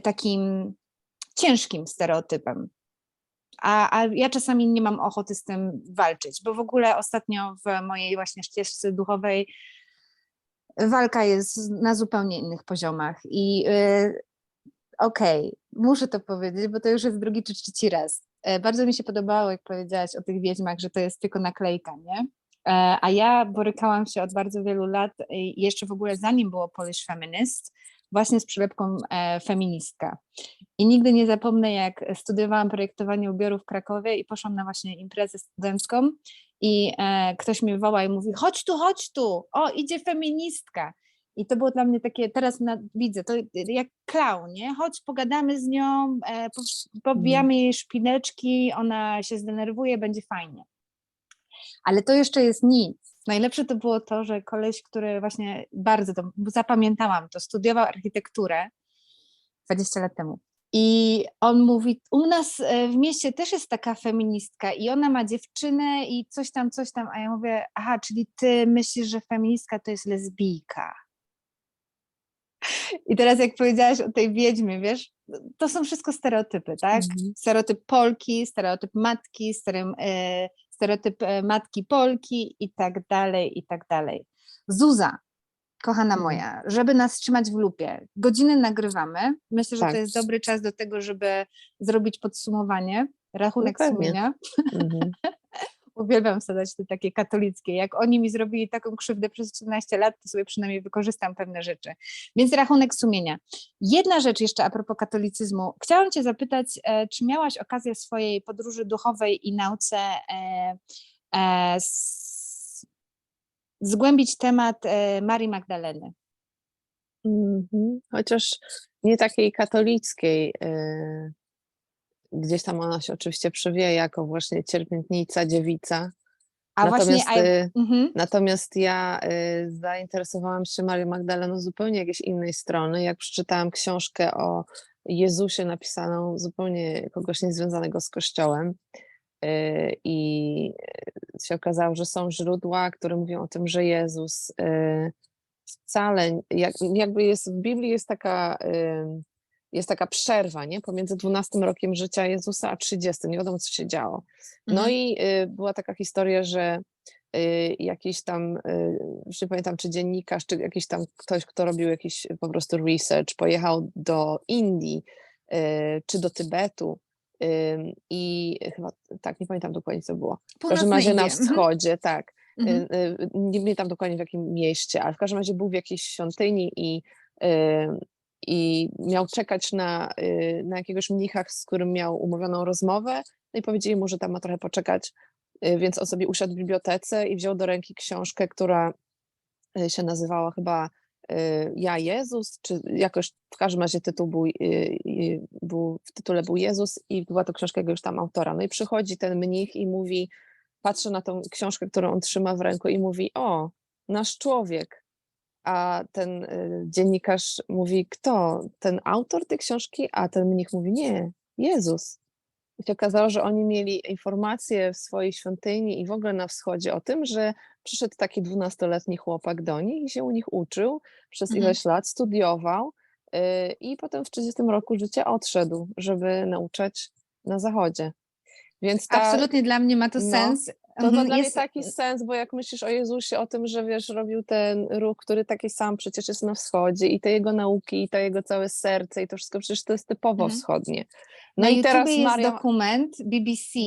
S2: takim ciężkim stereotypem, a ja czasami nie mam ochoty z tym walczyć, bo w ogóle ostatnio w mojej właśnie ścieżce duchowej walka jest na zupełnie innych poziomach i okej, muszę to powiedzieć, bo to już jest drugi czy trzeci raz. Bardzo mi się podobało, jak powiedziałaś o tych wiedźmach, że to jest tylko naklejka, nie? A ja borykałam się od bardzo wielu lat, jeszcze w ogóle zanim było Polish Feminist, właśnie z przylepką feministka. I nigdy nie zapomnę, jak studiowałam projektowanie ubiorów w Krakowie i poszłam na właśnie imprezę studencką i ktoś mnie woła i mówi, chodź tu, o idzie feministka. I to było dla mnie takie, teraz widzę, to jak klaun, nie? Chodź, pogadamy z nią, pobijamy jej szpileczki, ona się zdenerwuje, będzie fajnie. Ale to jeszcze jest nic. Najlepsze to było to, że koleś, który właśnie bardzo to zapamiętałam, to studiował architekturę 20 lat temu. I on mówi, u nas w mieście też jest taka feministka i ona ma dziewczynę i coś tam, a ja mówię, aha, czyli ty myślisz, że feministka to jest lesbijka. I teraz jak powiedziałaś o tej wiedźmie, wiesz, to są wszystko stereotypy, tak? Stereotyp Polki, stereotyp matki, stereotyp matki Polki i tak dalej, i tak dalej. Zuza, kochana moja, żeby nas trzymać w lupie, godziny nagrywamy. Myślę, że
S1: Tak.
S2: to jest dobry czas do tego, żeby zrobić podsumowanie, rachunek
S1: No pewnie.
S2: sumienia. uwielbiam wsadzać te takie katolickie. Jak oni mi zrobili taką krzywdę przez 13 lat, to sobie przynajmniej wykorzystam pewne rzeczy. Więc rachunek sumienia. Jedna rzecz jeszcze a propos katolicyzmu. Chciałam cię zapytać, czy miałaś okazję w swojej podróży duchowej i nauce zgłębić temat Marii Magdaleny?
S1: Chociaż nie takiej katolickiej. Gdzieś tam ona się oczywiście przewija jako właśnie cierpiętnica, dziewica.
S2: A
S1: Natomiast,
S2: właśnie,
S1: natomiast ja zainteresowałam się Marią Magdaleną z zupełnie jakiejś innej strony. Jak przeczytałam książkę o Jezusie napisaną zupełnie kogoś niezwiązanego z Kościołem i się okazało, że są źródła, które mówią o tym, że Jezus wcale, jakby jest w Biblii jest taka przerwa, nie? Pomiędzy 12 rokiem życia Jezusa a 30. Nie wiadomo, co się działo. No i była taka historia, że jakiś tam, już nie pamiętam, czy dziennikarz, czy jakiś tam ktoś, kto robił jakiś po prostu research, pojechał do Indii, czy do Tybetu i chyba, tak, nie pamiętam dokładnie, co było. W każdym razie na wschodzie, tak. Nie pamiętam dokładnie w jakim mieście, ale w każdym razie był w jakiejś świątyni i miał czekać na jakiegoś mnicha, z którym miał umówioną rozmowę, no i powiedzieli mu, że tam ma trochę poczekać, więc on sobie usiadł w bibliotece i wziął do ręki książkę, która się nazywała chyba Ja Jezus, czy jakoś w każdym razie tytuł w tytule był Jezus i była to książka jakiegoś tam autora. No i przychodzi ten mnich i mówi, patrzy na tą książkę, którą on trzyma w ręku i mówi, o, nasz człowiek. A ten dziennikarz mówi, kto? Ten autor tej książki? A ten mnich mówi, nie, Jezus. I się okazało, że oni mieli informacje w swojej świątyni i w ogóle na wschodzie o tym, że przyszedł taki 12-letni chłopak do nich i się u nich uczył przez ileś lat, studiował i potem w 30 roku życia odszedł, żeby nauczać na zachodzie. Więc
S2: absolutnie dla mnie ma to sens.
S1: To ma dla mnie taki sens, bo jak myślisz o Jezusie, o tym, że wiesz, robił ten ruch, który taki sam przecież jest na wschodzie i te jego nauki, i to jego całe serce i to wszystko przecież to jest typowo wschodnie. No
S2: na
S1: i teraz
S2: YouTubie jest
S1: Maria...
S2: dokument BBC,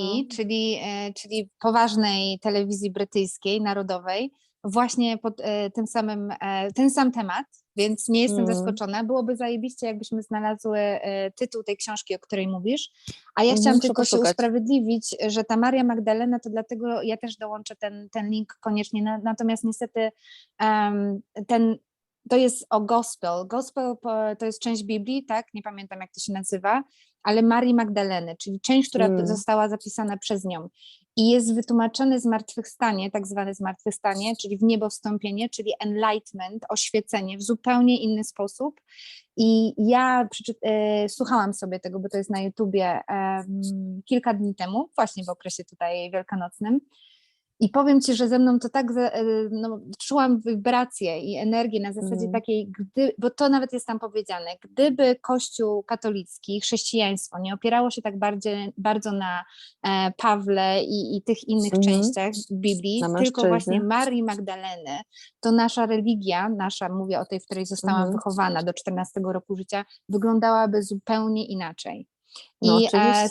S2: czyli poważnej telewizji brytyjskiej, narodowej, właśnie pod ten sam temat, więc nie jestem zaskoczona. Byłoby zajebiście, jakbyśmy znalazły tytuł tej książki, o której mówisz, a ja chciałam tylko się usprawiedliwić, że ta Maria Magdalena, to dlatego ja też dołączę ten link koniecznie, natomiast niestety to jest o gospel. Gospel to jest część Biblii, tak? Nie pamiętam, jak to się nazywa, ale Marii Magdaleny, czyli część, która została zapisana przez nią. I jest wytłumaczone zmartwychwstanie, tak zwane zmartwychwstanie, czyli w niebo wstąpienie, czyli enlightenment, oświecenie w zupełnie inny sposób. I ja słuchałam sobie tego, bo to jest na YouTubie kilka dni temu, właśnie w okresie tutaj wielkanocnym. I powiem ci, że ze mną to tak, czułam wibrację i energię na zasadzie takiej, bo to nawet jest tam powiedziane, gdyby Kościół katolicki, chrześcijaństwo nie opierało się tak bardzo na Pawle i tych innych częściach Biblii, tylko właśnie Marii Magdaleny, to nasza religia, mówię o tej, w której zostałam wychowana do 14 roku życia, wyglądałaby zupełnie inaczej. I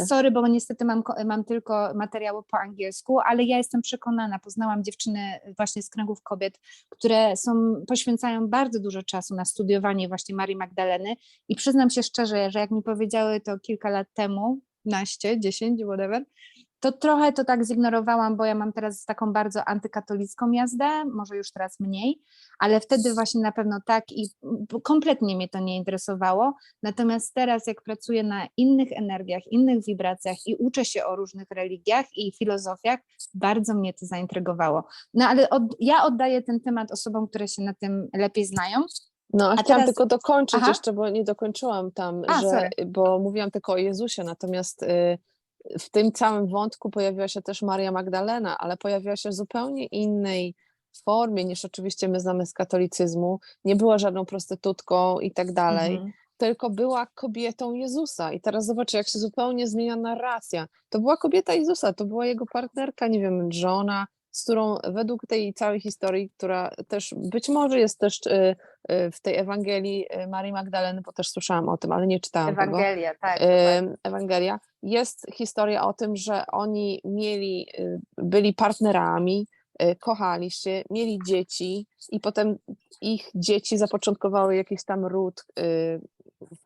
S2: sorry, bo niestety mam tylko materiały po angielsku, ale ja jestem przekonana, poznałam dziewczyny właśnie z kręgów kobiet, które poświęcają bardzo dużo czasu na studiowanie właśnie Marii Magdaleny i przyznam się szczerze, że jak mi powiedziały to kilka lat temu, 15, 10, whatever, to trochę to tak zignorowałam, bo ja mam teraz taką bardzo antykatolicką jazdę, może już teraz mniej, ale wtedy właśnie na pewno tak i kompletnie mnie to nie interesowało. Natomiast teraz, jak pracuję na innych energiach, innych wibracjach i uczę się o różnych religiach i filozofiach, bardzo mnie to zaintrygowało. No ale ja oddaję ten temat osobom, które się na tym lepiej znają.
S1: No, a chciałam tylko dokończyć jeszcze, bo nie dokończyłam tam, bo mówiłam tylko o Jezusie, natomiast w tym całym wątku pojawiła się też Maria Magdalena, ale pojawiła się w zupełnie innej formie niż oczywiście my znamy z katolicyzmu. Nie była żadną prostytutką i tak dalej, tylko była kobietą Jezusa. I teraz zobaczcie, jak się zupełnie zmienia narracja. To była kobieta Jezusa, to była jego partnerka, nie wiem, żona, z którą według tej całej historii, która też być może jest też w tej Ewangelii Marii Magdaleny, bo też słyszałam o tym, ale nie czytałam
S2: Ewangelia,
S1: tego.
S2: Tak.
S1: Ewangelia. Jest historia o tym, że oni byli partnerami, kochali się, mieli dzieci i potem ich dzieci zapoczątkowały jakiś tam ród,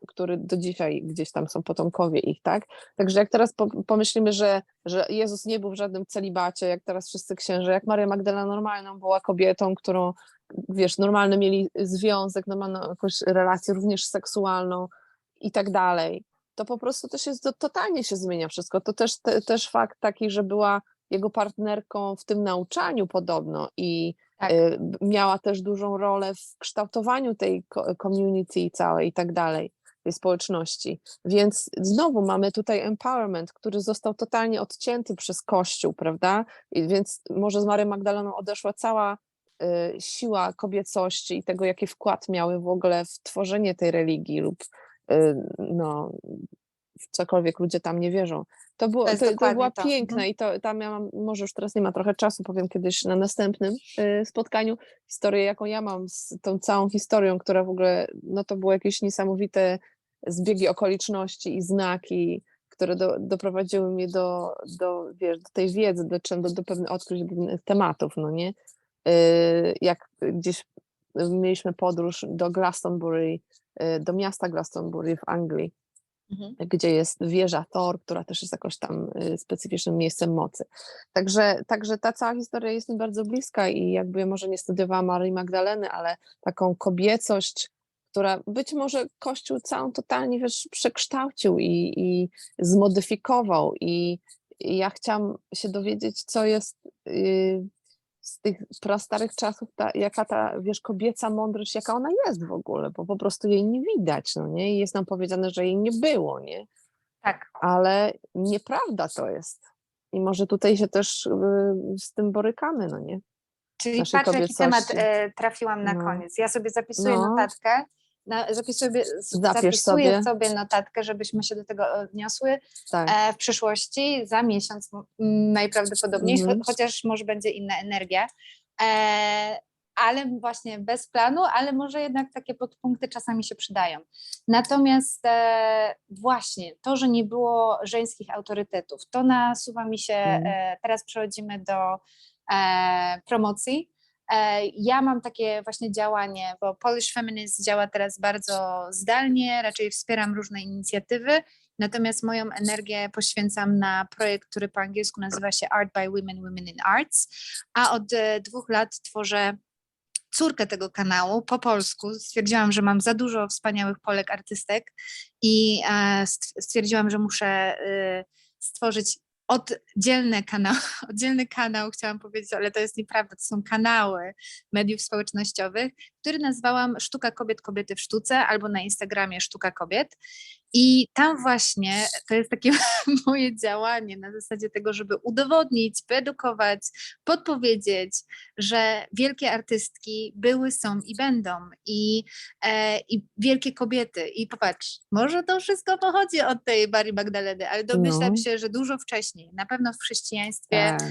S1: który do dzisiaj gdzieś tam są potomkowie ich, tak? Także jak teraz pomyślimy, że Jezus nie był w żadnym celibacie, jak teraz wszyscy księże, jak Maria Magdalena normalną była kobietą, którą, wiesz, normalny mieli związek, normalną jakąś relację również seksualną i tak dalej, to po prostu też jest, totalnie się zmienia wszystko. To też fakt taki, że była jego partnerką w tym nauczaniu podobno i
S2: Tak.
S1: miała też dużą rolę w kształtowaniu tej community całej i tak dalej, tej społeczności. Więc znowu mamy tutaj empowerment, który został totalnie odcięty przez Kościół, prawda? I więc może z Maryją Magdaleną odeszła cała siła kobiecości i tego, jaki wkład miały w ogóle w tworzenie tej religii lub no, w cokolwiek ludzie tam nie wierzą.
S2: To jest
S1: To
S2: dokładnie
S1: była
S2: to.
S1: piękna i to tam ja mam, może już teraz nie ma trochę czasu, powiem kiedyś na następnym spotkaniu, historię, jaką ja mam z tą całą historią, która w ogóle, no to były jakieś niesamowite zbiegi okoliczności i znaki, które doprowadziły mnie wiesz, do tej wiedzy, do pewnych odkryć, do pewnych tematów, no nie? Jak gdzieś mieliśmy podróż do Glastonbury, do miasta Glastonbury w Anglii, gdzie jest wieża Thor, która też jest jakoś tam specyficznym miejscem mocy. Także ta cała historia jest mi bardzo bliska i jakby może nie studiowałam Maryi Magdaleny, ale taką kobiecość, która być może Kościół całą totalnie, wiesz, przekształcił i zmodyfikował i ja chciałam się dowiedzieć, co jest z tych prastarych czasów, jaka ta, wiesz, kobieca mądrość, jaka ona jest w ogóle, bo po prostu jej nie widać, no nie? I jest nam powiedziane, że jej nie było, nie?
S2: Tak.
S1: Ale nieprawda to jest. I może tutaj się też z tym borykamy, no nie?
S2: Czyli
S1: Naszej
S2: patrz, jaki temat
S1: kobiecości.
S2: trafiłam na
S1: No,
S2: koniec. Ja sobie zapisuję
S1: no,
S2: notatkę,
S1: zapisz
S2: zapisuję
S1: sobie,
S2: sobie notatkę, żebyśmy się do tego odniosły
S1: tak.
S2: w przyszłości, za miesiąc najprawdopodobniej,
S1: Mhm.
S2: chociaż może będzie inna energia. E, ale właśnie bez planu, ale może jednak takie podpunkty czasami się przydają. Natomiast właśnie to, że nie było żeńskich autorytetów, to nasuwa mi się, teraz przechodzimy do promocji. Ja mam takie właśnie działanie, bo Polish Feminist działa teraz bardzo zdalnie, raczej wspieram różne inicjatywy, natomiast moją energię poświęcam na projekt, który po angielsku nazywa się Art by Women, Women in Arts, a od 2 lat tworzę córkę tego kanału po polsku. Stwierdziłam, że mam za dużo wspaniałych Polek artystek i stwierdziłam, że muszę stworzyć oddzielny kanał, chciałam powiedzieć, ale to jest nieprawda, to są kanały mediów społecznościowych, który nazwałam Sztuka Kobiet, Kobiety w Sztuce, albo na Instagramie Sztuka Kobiet. I tam właśnie to jest takie moje działanie na zasadzie tego, żeby udowodnić, wyedukować, podpowiedzieć, że wielkie artystki były, są i będą i wielkie kobiety. I popatrz, może to wszystko pochodzi od tej Marii Magdaleny, ale domyślam
S1: No,
S2: się, że dużo wcześniej. Na pewno w chrześcijaństwie
S1: tak.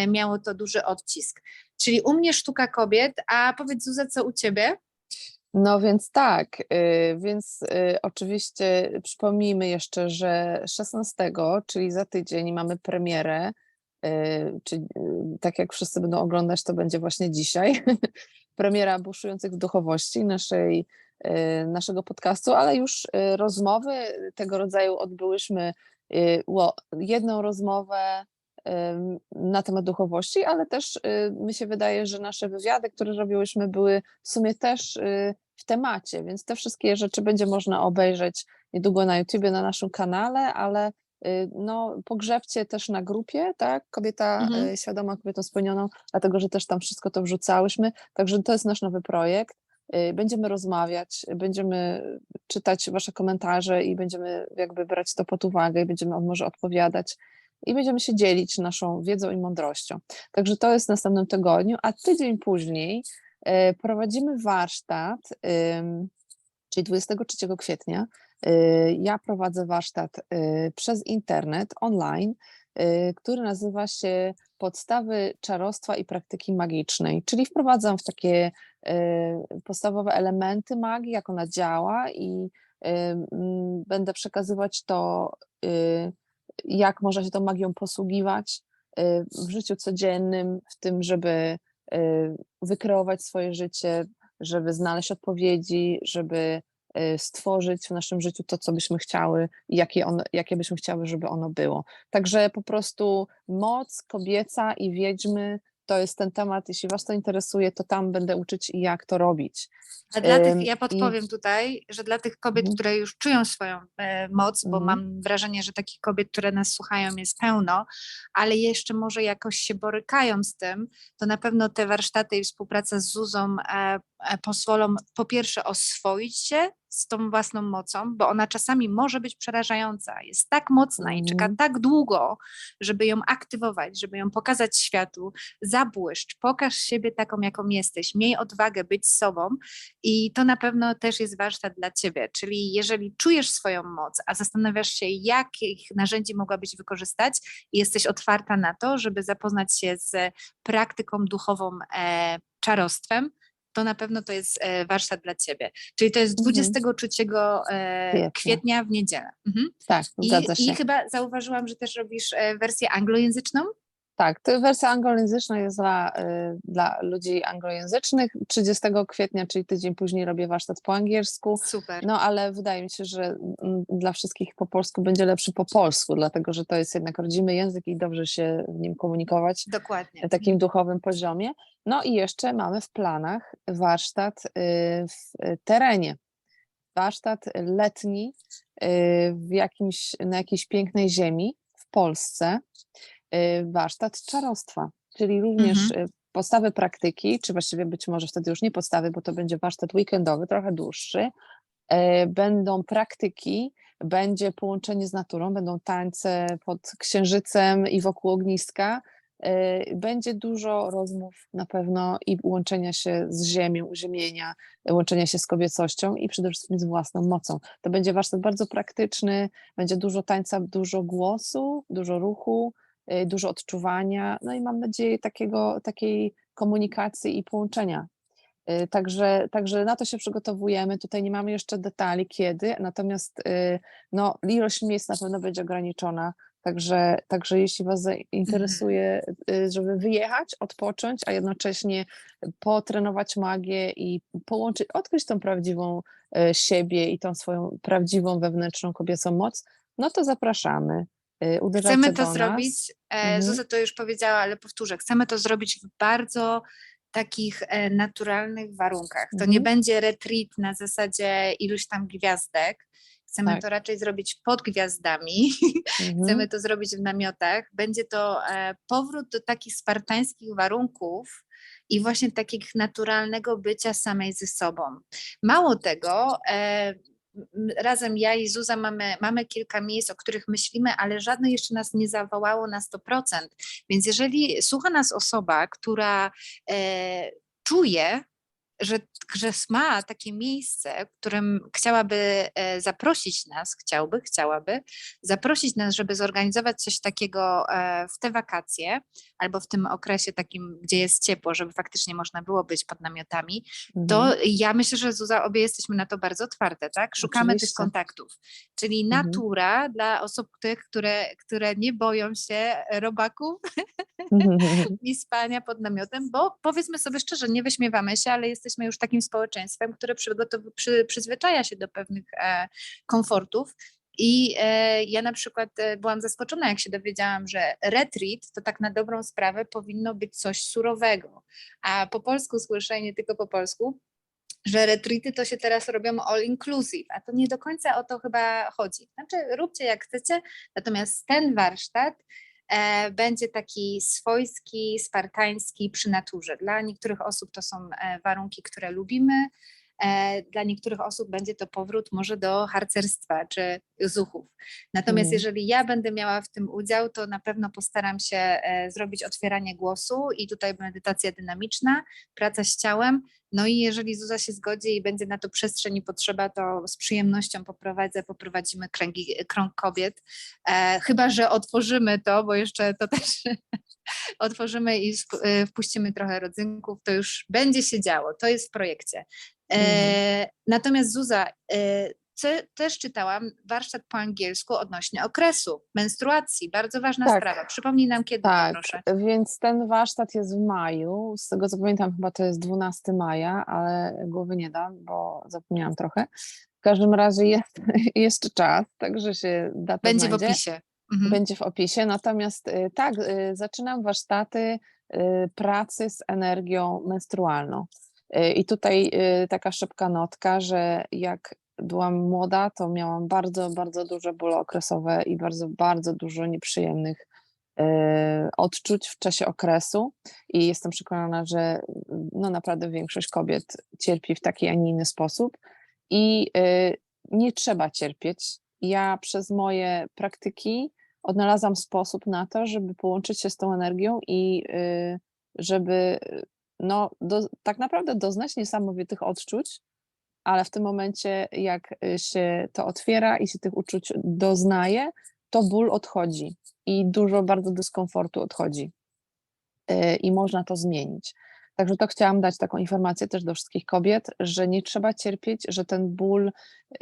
S2: miało to duży odcisk. Czyli u mnie Sztuka Kobiet, a powiedz Zuza, co u ciebie?
S1: No więc tak, oczywiście przypomnijmy jeszcze, że 16, czyli za tydzień mamy premierę, czyli tak jak wszyscy będą oglądać, to będzie właśnie dzisiaj, premiera Buszujących w duchowości naszego podcastu, ale już rozmowy tego rodzaju odbyłyśmy, jedną rozmowę na temat duchowości, ale też mi się wydaje, że nasze wywiady, które robiłyśmy, były w sumie też w temacie, więc te wszystkie rzeczy będzie można obejrzeć niedługo na YouTubie, na naszym kanale, ale no, pogrzebcie też na grupie, tak? Kobieta świadoma, kobietą spełnioną, dlatego, że też tam wszystko to wrzucałyśmy, także to jest nasz nowy projekt. Będziemy rozmawiać, będziemy czytać wasze komentarze i będziemy jakby brać to pod uwagę i będziemy może odpowiadać i będziemy się dzielić naszą wiedzą i mądrością. Także to jest w następnym tygodniu, a tydzień później prowadzimy warsztat, czyli 23 kwietnia. Ja prowadzę warsztat przez internet, online, który nazywa się Podstawy czarostwa i praktyki magicznej, czyli wprowadzam w takie podstawowe elementy magii, jak ona działa i będę przekazywać to, jak można się tą magią posługiwać, w życiu codziennym, w tym, żeby wykreować swoje życie, żeby znaleźć odpowiedzi, żeby stworzyć w naszym życiu to, co byśmy chciały i jakie byśmy chciały, żeby ono było. Także po prostu moc kobieca i wiedźmy to jest ten temat. Jeśli Was to interesuje, to tam będę uczyć, jak to robić.
S2: A dla tych, ja
S1: I
S2: podpowiem tutaj, że dla tych kobiet,
S1: Mhm.
S2: które już czują swoją moc, bo
S1: Mhm.
S2: mam wrażenie, że takich kobiet, które nas słuchają, jest pełno, ale jeszcze może jakoś się borykają z tym, to na pewno te warsztaty i współpraca z Zuzą pozwolą po pierwsze oswoić się z tą własną mocą, bo ona czasami może być przerażająca, jest tak mocna i czeka
S1: Mhm.
S2: tak długo, żeby ją aktywować, żeby ją pokazać światu, zabłyszcz, pokaż siebie taką, jaką jesteś, miej odwagę być sobą i to na pewno też jest warsztat dla Ciebie, czyli jeżeli czujesz swoją moc, a zastanawiasz się, jakich narzędzi mogłabyś wykorzystać i jesteś otwarta na to, żeby zapoznać się z praktyką duchową, czarostwem, to na pewno to jest warsztat dla Ciebie. Czyli to jest
S1: Mhm.
S2: 23
S1: Kwietnia.
S2: kwietnia w niedzielę. Mhm.
S1: Tak, zgadza się.
S2: I chyba zauważyłam, że też robisz wersję anglojęzyczną?
S1: Tak, to wersja anglojęzyczna jest dla ludzi anglojęzycznych. 30 kwietnia, czyli tydzień później, robię warsztat po angielsku.
S2: Super.
S1: No ale wydaje mi się, że dla wszystkich po polsku będzie lepszy po polsku, dlatego że to jest jednak rodzimy język i dobrze się w nim komunikować
S2: Dokładnie.
S1: na takim duchowym poziomie. No i jeszcze mamy w planach warsztat w terenie. Warsztat letni na jakiejś pięknej ziemi w Polsce. Warsztat czarostwa, czyli również podstawy praktyki, czy właściwie być może wtedy już nie podstawy, bo to będzie warsztat weekendowy, trochę dłuższy. Będą praktyki, będzie połączenie z naturą, będą tańce pod księżycem i wokół ogniska. Będzie dużo rozmów na pewno i łączenia się z ziemią, uziemienia, łączenia się z kobiecością i przede wszystkim z własną mocą. To będzie warsztat bardzo praktyczny, będzie dużo tańca, dużo głosu, dużo ruchu, dużo odczuwania, no i mam nadzieję takiej komunikacji i połączenia. Także na to się przygotowujemy. Tutaj nie mamy jeszcze detali kiedy, natomiast no, ilość miejsc na pewno będzie ograniczona. Także jeśli Was interesuje, żeby wyjechać, odpocząć, a jednocześnie potrenować magię i połączyć, odkryć tą prawdziwą siebie i tą swoją prawdziwą wewnętrzną kobiecą moc, no to zapraszamy. Uderzajcie
S2: Chcemy to
S1: do nas.
S2: zrobić, Zuza to już powiedziała, ale powtórzę, chcemy to zrobić w bardzo takich naturalnych warunkach. To nie będzie retreat na zasadzie iluś tam gwiazdek. Chcemy
S1: Tak.
S2: to raczej zrobić pod gwiazdami. Chcemy to zrobić w namiotach. Będzie to powrót do takich spartańskich warunków i właśnie takiego naturalnego bycia samej ze sobą. Mało tego, razem ja i Zuza mamy kilka miejsc, o których myślimy, ale żadne jeszcze nas nie zawołało na 100%. Więc jeżeli słucha nas osoba, która czuje, że ma takie miejsce, w którym chciałaby zaprosić nas, chciałaby zaprosić nas, żeby zorganizować coś takiego w te wakacje albo w tym okresie takim, gdzie jest ciepło, żeby faktycznie można było być pod namiotami, to ja myślę, że Zuza, obie jesteśmy na to bardzo otwarte, tak? Szukamy tych
S1: Oczywiście.
S2: kontaktów, czyli natura dla osób tych, które nie boją się robaków i spania pod namiotem, bo powiedzmy sobie szczerze, nie wyśmiewamy się, ale jesteśmy już takim społeczeństwem, które przyzwyczaja się do pewnych komfortów. I ja na przykład byłam zaskoczona, jak się dowiedziałam, że retreat to tak na dobrą sprawę powinno być coś surowego. A po polsku słyszę, nie tylko po polsku, że retreaty to się teraz robią all inclusive, a to nie do końca o to chyba chodzi. Znaczy róbcie jak chcecie, natomiast ten warsztat będzie taki swojski, spartański przy naturze. Dla niektórych osób to są warunki, które lubimy, dla niektórych osób będzie to powrót może do harcerstwa czy zuchów. Natomiast jeżeli ja będę miała w tym udział, to na pewno postaram się zrobić otwieranie głosu i tutaj medytacja dynamiczna, praca z ciałem. No i jeżeli Zuza się zgodzi i będzie na to przestrzeń i potrzeba, to z przyjemnością poprowadzimy krąg kobiet. Chyba że otworzymy to, bo jeszcze to też otworzymy i wpuścimy trochę rodzynków, to już będzie się działo, to jest w projekcie. Natomiast Zuza, też czytałam warsztat po angielsku odnośnie okresu, menstruacji. Bardzo ważna
S1: Tak.
S2: sprawa. Przypomnij nam, kiedy to,
S1: Tak,
S2: proszę.
S1: więc ten warsztat jest w maju. Z tego co pamiętam, chyba to jest 12 maja, ale głowy nie dam, bo zapomniałam trochę. W każdym razie jest jeszcze czas, także się data
S2: Będzie w
S1: znajdzie.
S2: opisie. Mhm.
S1: Będzie w opisie. Natomiast tak, zaczynam warsztaty pracy z energią menstrualną. I tutaj taka szybka notka, że jak byłam młoda, to miałam bardzo, bardzo duże bóle okresowe i bardzo, bardzo dużo nieprzyjemnych odczuć w czasie okresu i jestem przekonana, że no naprawdę większość kobiet cierpi w taki, a nie inny sposób i nie trzeba cierpieć. Ja przez moje praktyki odnalazłam sposób na to, żeby połączyć się z tą energią i żeby no, tak naprawdę doznać niesamowitych odczuć, ale w tym momencie, jak się to otwiera i się tych uczuć doznaje, to ból odchodzi i dużo bardzo dyskomfortu odchodzi i można to zmienić. Także to chciałam dać taką informację też do wszystkich kobiet, że nie trzeba cierpieć, że ten ból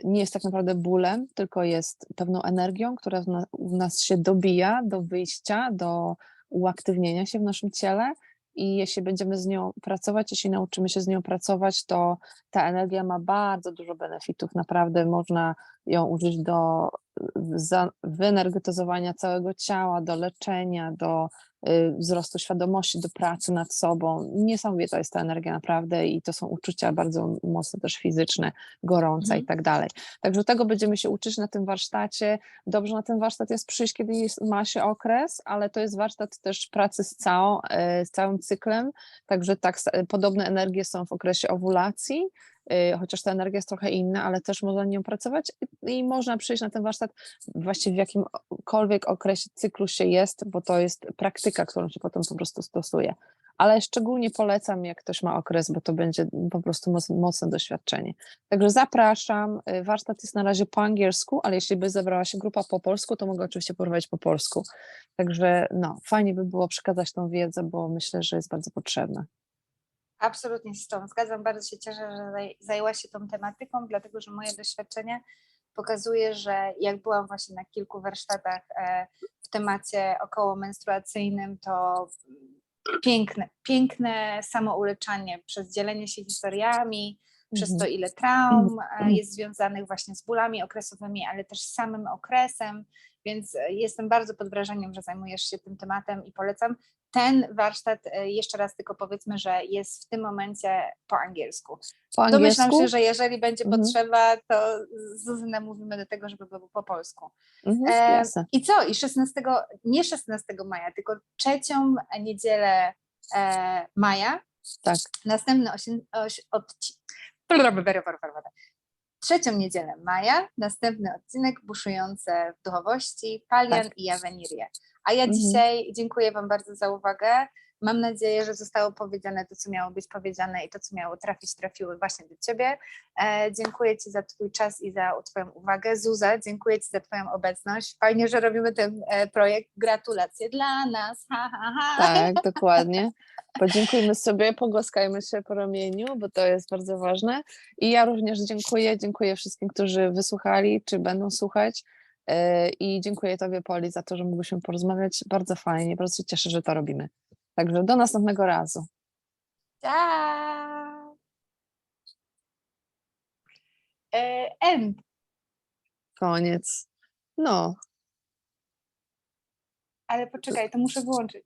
S1: nie jest tak naprawdę bólem, tylko jest pewną energią, która w nas się dobija do wyjścia, do uaktywnienia się w naszym ciele i jeśli będziemy z nią pracować, jeśli nauczymy się z nią pracować, to ta energia ma bardzo dużo benefitów. Naprawdę można ją użyć do wyenergetyzowania całego ciała, do leczenia, do wzrostu świadomości, do pracy nad sobą. Niesamowita jest ta energia naprawdę i to są uczucia bardzo mocno też fizyczne, gorąca i tak dalej. Także tego będziemy się uczyć na tym warsztacie. Dobrze na ten warsztat jest przyjść, kiedy ma się okres, ale to jest warsztat też pracy z całym cyklem, także tak, podobne energie są w okresie owulacji, chociaż ta energia jest trochę inna, ale też można nią pracować i można przyjść na ten warsztat właściwie w jakimkolwiek okresie cyklu się jest, bo to jest praktyka, którą się potem po prostu stosuje. Ale szczególnie polecam, jak ktoś ma okres, bo to będzie po prostu mocne doświadczenie. Także zapraszam. Warsztat jest na razie po angielsku, ale jeśli by zebrała się grupa po polsku, to mogę oczywiście prowadzić po polsku. Także no, fajnie by było przekazać tą wiedzę, bo myślę, że jest bardzo potrzebna.
S2: Absolutnie się z tą zgadzam. Bardzo się cieszę, że zajęłaś się tą tematyką, dlatego że moje doświadczenie pokazuje, że jak byłam właśnie na kilku warsztatach w temacie okołomenstruacyjnym, to piękne samouleczanie przez dzielenie się historiami, przez to, ile traum jest związanych właśnie z bólami okresowymi, ale też z samym okresem, więc jestem bardzo pod wrażeniem, że zajmujesz się tym tematem i polecam. Ten warsztat, jeszcze raz tylko powiedzmy, że jest w tym momencie po angielsku.
S1: Po
S2: Domyślam
S1: angielsku?
S2: się, że jeżeli będzie
S1: Mhm.
S2: potrzeba, to z Zuzynę mówimy do tego, żeby był po polsku.
S1: Jasne.
S2: I co? I nie 16 maja, tylko trzecią niedzielę maja,
S1: Tak.
S2: następny trzecią niedzielę maja, następny odcinek buszujące w duchowości, Palian i Jawenirię. A ja dzisiaj dziękuję Wam bardzo za uwagę. Mam nadzieję, że zostało powiedziane to, co miało być powiedziane i to, co miało trafić, trafiły właśnie do Ciebie. Dziękuję Ci za Twój czas i za Twoją uwagę. Zuza, dziękuję Ci za Twoją obecność. Fajnie, że robimy ten projekt. Gratulacje dla nas. Ha, ha, ha.
S1: Tak, dokładnie. Podziękujmy sobie, pogłaskajmy się po ramieniu, bo to jest bardzo ważne. I ja również dziękuję wszystkim, którzy wysłuchali, czy będą słuchać. I dziękuję Tobie, Poli, za to, że mogliśmy porozmawiać. Bardzo fajnie, bardzo się cieszę, że to robimy. Także do następnego razu.
S2: Ciao. End.
S1: Koniec. No.
S2: Ale poczekaj, to muszę wyłączyć.